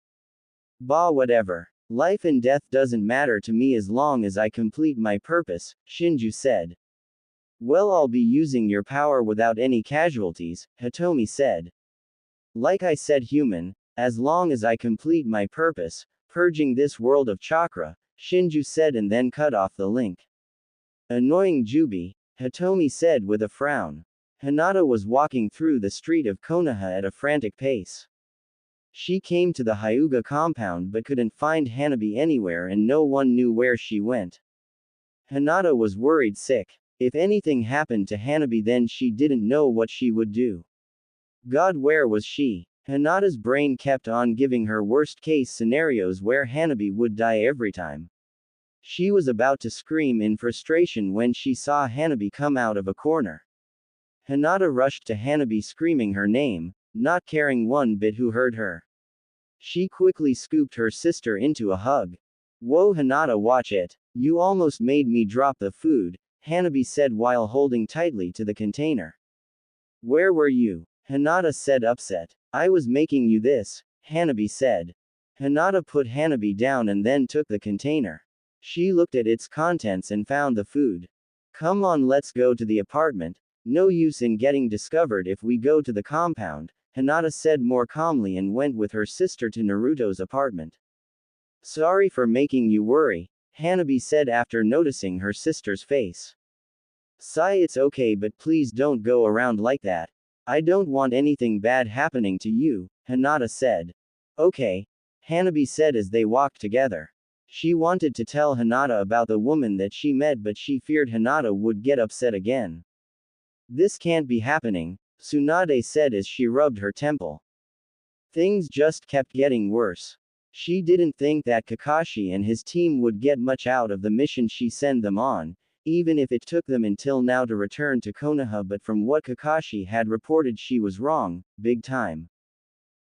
Speaker 1: Bah, whatever. Life and death doesn't matter to me as long as I complete my purpose, Shinju said. Well, I'll be using your power without any casualties, Hitomi said. Like I said, human, as long as I complete my purpose, purging this world of chakra, Shinju said, and then cut off the link. Annoying Jubi, Hitomi said with a frown. Hinata was walking through the street of Konoha at a frantic pace. She came to the Hyuga compound but couldn't find Hanabi anywhere and no one knew where she went. Hinata was worried sick. If anything happened to Hanabi then she didn't know what she would do. God, where was she? Hinata's brain kept on giving her worst-case scenarios where Hanabi would die every time. She was about to scream in frustration when she saw Hanabi come out of a corner. Hinata rushed to Hanabi screaming her name, not caring one bit who heard her. She quickly scooped her sister into a hug. Whoa Hinata, watch it. You almost made me drop the food, Hanabi said while holding tightly to the container. Where were you? Hinata said upset. I was making you this, Hanabi said. Hinata put Hanabi down and then took the container. She looked at its contents and found the food. Come on, let's go to the apartment. No use in getting discovered if we go to the compound, Hinata said more calmly and went with her sister to Naruto's apartment. Sorry for making you worry, Hanabi said after noticing her sister's face. Sigh, it's okay, but please don't go around like that. I don't want anything bad happening to you, Hinata said. Okay, Hanabi said as they walked together. She wanted to tell Hinata about the woman that she met but she feared Hinata would get upset again. This can't be happening, Tsunade said as she rubbed her temple. Things just kept getting worse. She didn't think that Kakashi and his team would get much out of the mission she sent them on, even if it took them until now to return to Konoha, but from what Kakashi had reported she was wrong, big time.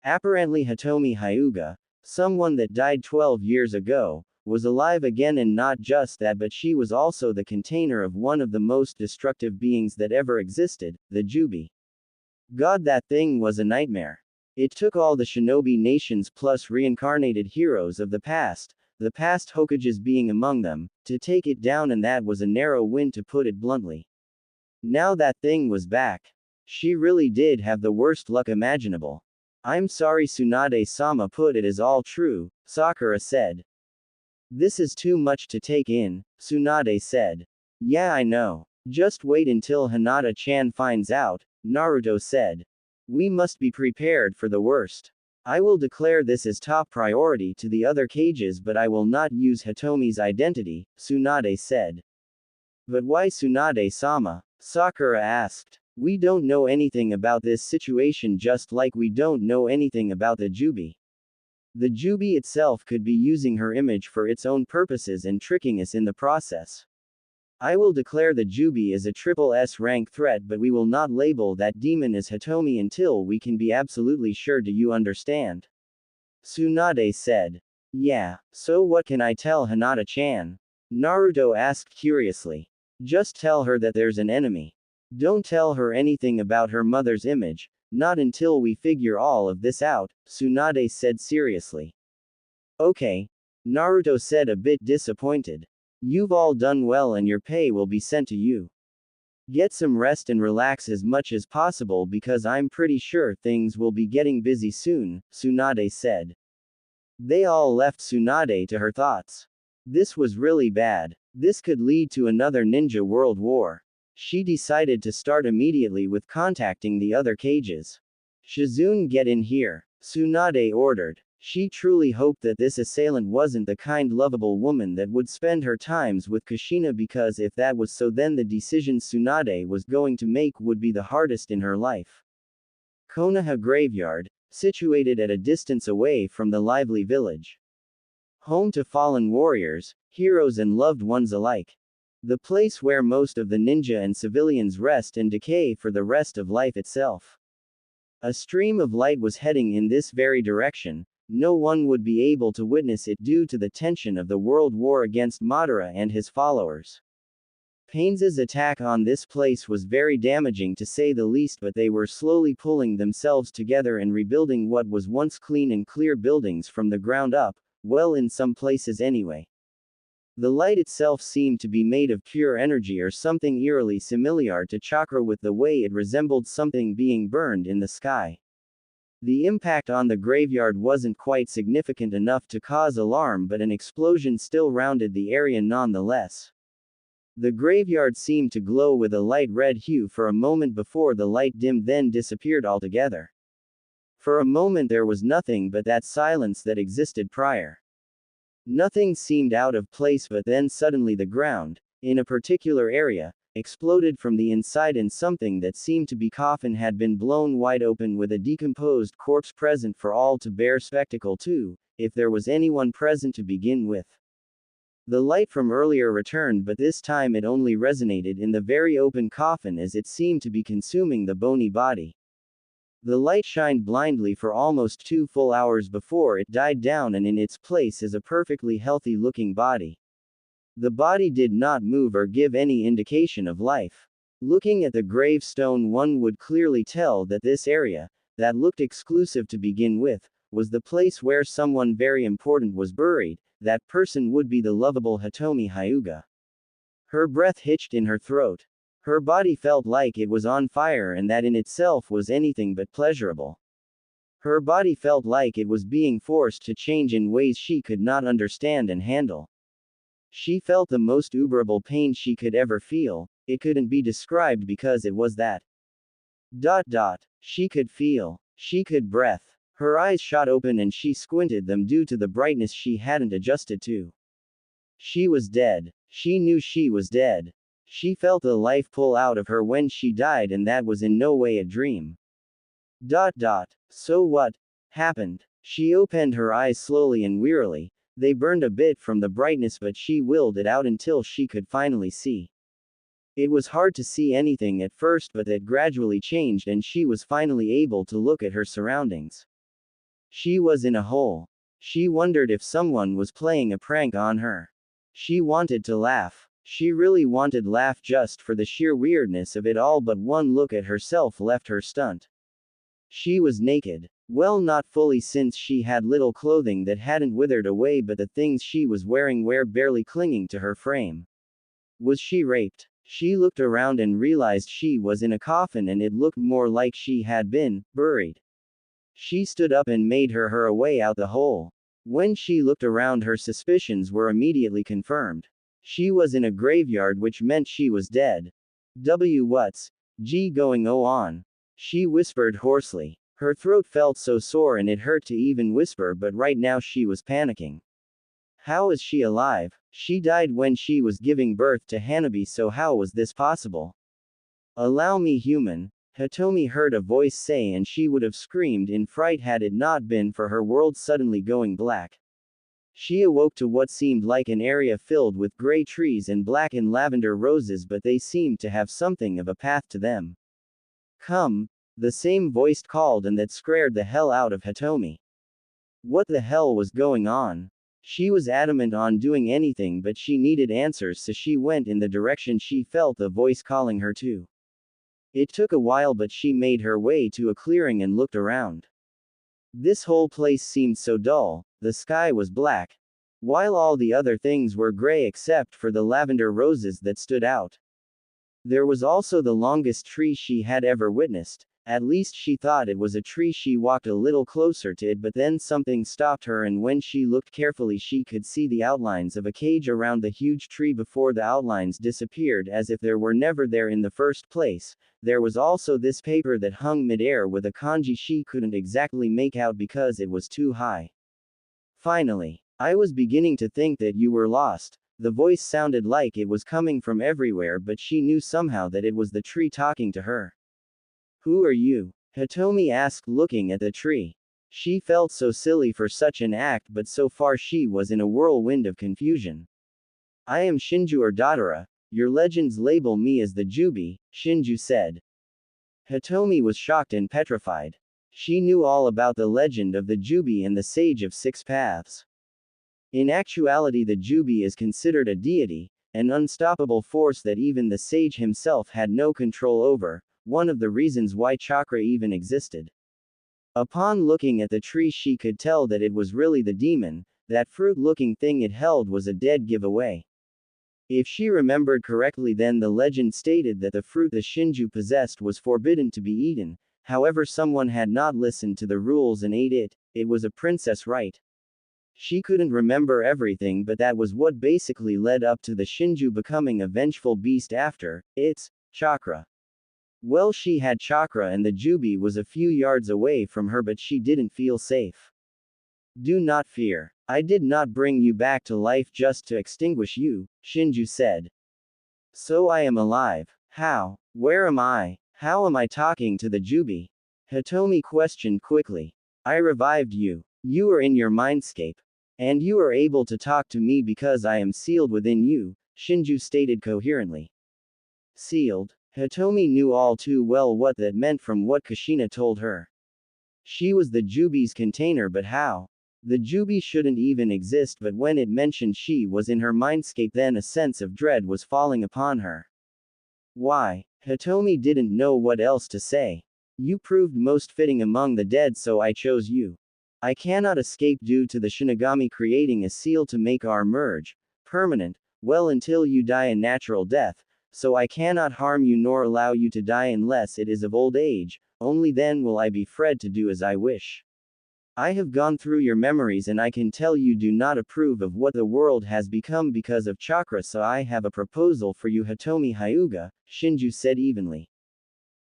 Speaker 1: Apparently Hitomi Hyuga, someone that died 12 years ago, was alive again, and not just that but she was also the container of one of the most destructive beings that ever existed, the Jubi. God, that thing was a nightmare. It took all the shinobi nations plus reincarnated heroes of the past Hokages being among them, to take it down, and that was a narrow win to put it bluntly. Now that thing was back. She really did have the worst luck imaginable. I'm sorry, Tsunade-sama put it as all true, Sakura said. This is too much to take in, Tsunade said. Yeah, I know. Just wait until Hinata-chan finds out, Naruto said. We must be prepared for the worst. I will declare this as top priority to the other cages, but I will not use Hitomi's identity, Tsunade said. But why, Tsunade-sama? Sakura asked. We don't know anything about this situation, just like we don't know anything about the Jubi. The Jubi itself could be using her image for its own purposes and tricking us in the process. I will declare the Jubi as a triple S rank threat, but we will not label that demon as Hitomi until we can be absolutely sure. Do you understand? Tsunade said. Yeah, so what can I tell Hinata-chan? Naruto asked curiously. Just tell her that there's an enemy. Don't tell her anything about her mother's image, not until we figure all of this out, Tsunade said seriously. Okay. Naruto said, a bit disappointed. You've all done well and your pay will be sent to you. Get some rest and relax as much as possible because I'm pretty sure things will be getting busy soon, Tsunade said. They all left Tsunade to her thoughts. This was really bad. This could lead to another ninja world war. She decided to start immediately with contacting the other cages. Shizune, get in here, Tsunade ordered. She truly hoped that this assailant wasn't the kind, lovable woman that would spend her times with Kushina, because if that was so, then the decisions Tsunade was going to make would be the hardest in her life. Konoha Graveyard, situated at a distance away from the lively village. Home to fallen warriors, heroes and loved ones alike. The place where most of the ninja and civilians rest and decay for the rest of life itself. A stream of light was heading in this very direction. No one would be able to witness it due to the tension of the world war against Madara and his followers. Pain's attack on this place was very damaging to say the least, but they were slowly pulling themselves together and rebuilding what was once clean and clear buildings from the ground up, well, in some places anyway. The light itself seemed to be made of pure energy or something eerily similar to chakra, with the way it resembled something being burned in the sky. The impact on the graveyard wasn't quite significant enough to cause alarm, but an explosion still rounded the area nonetheless. The graveyard seemed to glow with a light red hue for a moment before the light dimmed, then disappeared altogether. For a moment there was nothing but that silence that existed prior. Nothing seemed out of place, but then suddenly the ground, in a particular area, exploded from the inside, and something that seemed to be coffin had been blown wide open with a decomposed corpse present for all to bear spectacle to, if there was anyone present to begin with. The light from earlier returned, but this time it only resonated in the very open coffin as it seemed to be consuming the bony body. The light shined blindly for almost 2 full hours before it died down, and in its place is a perfectly healthy-looking body. The body did not move or give any indication of life. Looking at the gravestone, one would clearly tell that this area, that looked exclusive to begin with, was the place where someone very important was buried. That person would be the lovable Hitomi Hyuga. Her breath hitched in her throat. Her body felt like it was on fire, and that in itself was anything but pleasurable. Her body felt like it was being forced to change in ways she could not understand and handle. She felt the most unbearable pain she could ever feel. It couldn't be described because it was that. She could feel. She could breath. Her eyes shot open and she squinted them due to the brightness she hadn't adjusted to. She was dead. She knew she was dead. She felt the life pull out of her when she died, and that was in no way a dream. So what happened? She opened her eyes slowly and wearily. They burned a bit from the brightness, but she willed it out until she could finally see. It was hard to see anything at first, but that gradually changed and she was finally able to look at her surroundings. She was in a hole. She wondered if someone was playing a prank on her. She wanted to laugh. She really wanted to laugh just for the sheer weirdness of it all, but one look at herself left her stunned. She was naked. Well, not fully, since she had little clothing that hadn't withered away, but the things she was wearing were barely clinging to her frame. Was she raped? She looked around and realized she was in a coffin, and it looked more like she had been buried. She stood up and made her way out the hole. When she looked around, her suspicions were immediately confirmed. She was in a graveyard, which meant she was dead. What's going on? She whispered hoarsely. Her throat felt so sore and it hurt to even whisper, but right now she was panicking. How is she alive? She died when she was giving birth to Hanabi, so how was this possible? Allow me, human, Hitomi heard a voice say, and she would have screamed in fright had it not been for her world suddenly going black. She awoke to what seemed like an area filled with gray trees and black and lavender roses, but they seemed to have something of a path to them. Come, the same voice called, and that scared the hell out of Hitomi. What the hell was going on? She was adamant on doing anything, but she needed answers, so she went in the direction she felt the voice calling her to. It took a while, but she made her way to a clearing and looked around. This whole place seemed so dull. The sky was black, while all the other things were gray except for the lavender roses that stood out. There was also the longest tree she had ever witnessed. At least she thought it was a tree. She walked a little closer to it, but then something stopped her, and when she looked carefully she could see the outlines of a cage around the huge tree before the outlines disappeared as if they were never there in the first place. There was also this paper that hung midair with a kanji she couldn't exactly make out because it was too high. Finally, I was beginning to think that you were lost. The voice sounded like it was coming from everywhere, but she knew somehow that it was the tree talking to her. Who are you? Hitomi asked, looking at the tree. She felt so silly for such an act, but so far she was in a whirlwind of confusion. I am Shinju or Dadara. Your legends label me as the Jubi, Shinju said. Hitomi was shocked and petrified. She knew all about the legend of the Jubi and the Sage of Six Paths. In actuality, the Jubi is considered a deity, an unstoppable force that even the sage himself had no control over, one of the reasons why chakra even existed. Upon looking at the tree, she could tell that it was really the demon. That fruit-looking thing it held was a dead giveaway. If she remembered correctly, then the legend stated that the fruit the Shinju possessed was forbidden to be eaten. However, someone had not listened to the rules and ate it. It was a princess right. She couldn't remember everything, but that was what basically led up to the Shinju becoming a vengeful beast after its chakra. Well, she had chakra and the Jubi was a few yards away from her, but she didn't feel safe. Do not fear. I did not bring you back to life just to extinguish you, Shinju said. So I am alive. How? Where am I? How am I talking to the Jubi? Hitomi questioned quickly. I revived you. You are in your mindscape. And you are able to talk to me because I am sealed within you, Shinju stated coherently. Sealed? Hitomi knew all too well what that meant from what Kushina told her. She was the Jubi's container, but how? The Jubi shouldn't even exist, but when it mentioned she was in her mindscape, then a sense of dread was falling upon her. Why? Hitomi didn't know what else to say. You proved most fitting among the dead, so I chose you. I cannot escape due to the Shinigami creating a seal to make our merge permanent, well, until you die a natural death, so I cannot harm you nor allow you to die unless it is of old age, only then will I be free to do as I wish. I have gone through your memories and I can tell you do not approve of what the world has become because of chakra, so I have a proposal for you, Hitomi Hyuga, Shinju said evenly.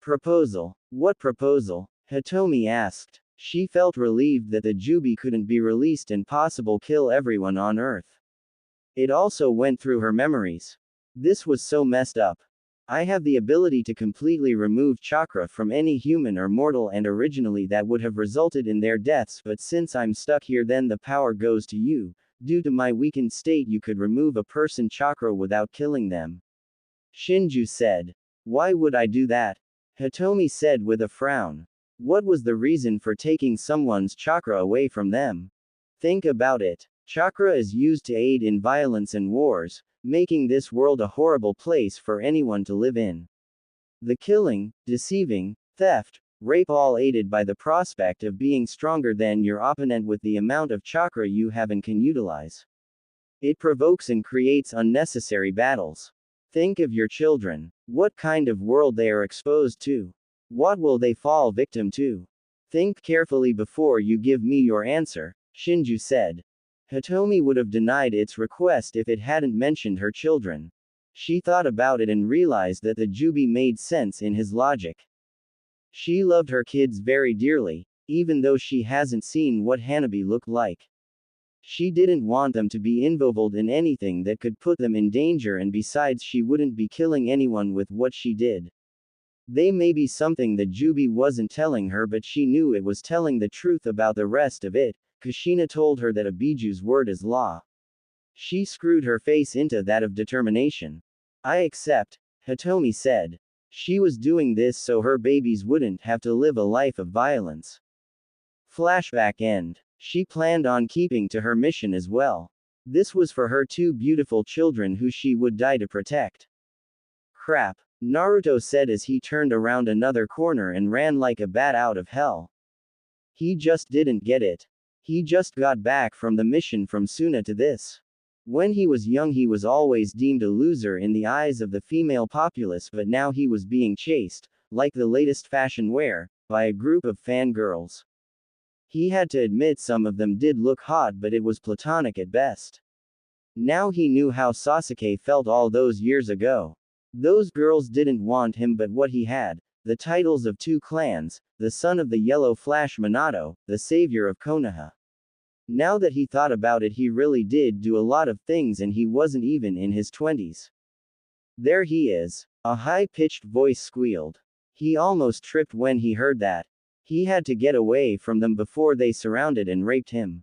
Speaker 1: Proposal? What proposal? Hitomi asked. She felt relieved that the Jubi couldn't be released and possible kill everyone on Earth. It also went through her memories. This was so messed up. I have the ability to completely remove chakra from any human or mortal, and originally that would have resulted in their deaths, but since I'm stuck here, then the power goes to you. Due to my weakened state, you could remove a person chakra without killing them. Shinju said. Why would I do that? Hitomi said with a frown. What was the reason for taking someone's chakra away from them? Think about it. Chakra is used to aid in violence and wars, making this world a horrible place for anyone to live in. The killing, deceiving, theft, rape, all aided by the prospect of being stronger than your opponent with the amount of chakra you have and can utilize. It provokes and creates unnecessary battles. Think of your children. What kind of world they are exposed to? What will they fall victim to? Think carefully before you give me your answer, Shinju said. Hitomi would have denied its request if it hadn't mentioned her children. She thought about it and realized that the Jubi made sense in his logic. She loved her kids very dearly, even though she hasn't seen what Hanabi looked like. She didn't want them to be involved in anything that could put them in danger, and besides, she wouldn't be killing anyone with what she did. They may be something the Jubi wasn't telling her, but she knew it was telling the truth about the rest of it. Kushina told her that a Biju's word is law. She screwed her face into that of determination. I accept, Hitomi said. She was doing this so her babies wouldn't have to live a life of violence. Flashback end. She planned on keeping to her mission as well. This was for her two beautiful children who she would die to protect. Crap, Naruto said as he turned around another corner and ran like a bat out of hell. He just didn't get it. He just got back from the mission from Suna to this. When he was young, he was always deemed a loser in the eyes of the female populace, but now he was being chased, like the latest fashion wear, by a group of fangirls. He had to admit some of them did look hot, but it was platonic at best. Now he knew how Sasuke felt all those years ago. Those girls didn't want him but what he had, the titles of 2 clans, the son of the Yellow Flash Minato, the savior of Konoha. Now that he thought about it, he really did do a lot of things and he wasn't even in his 20s. There he is. A high-pitched voice squealed. He almost tripped when he heard that. He had to get away from them before they surrounded and raped him.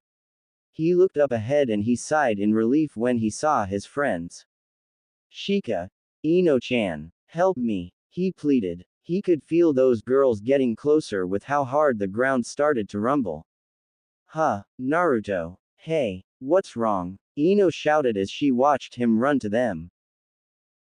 Speaker 1: He looked up ahead and he sighed in relief when he saw his friends. Shika. Ino-chan. Help me. He pleaded. He could feel those girls getting closer with how hard the ground started to rumble. Huh, Naruto. Hey, what's wrong? Ino shouted as she watched him run to them.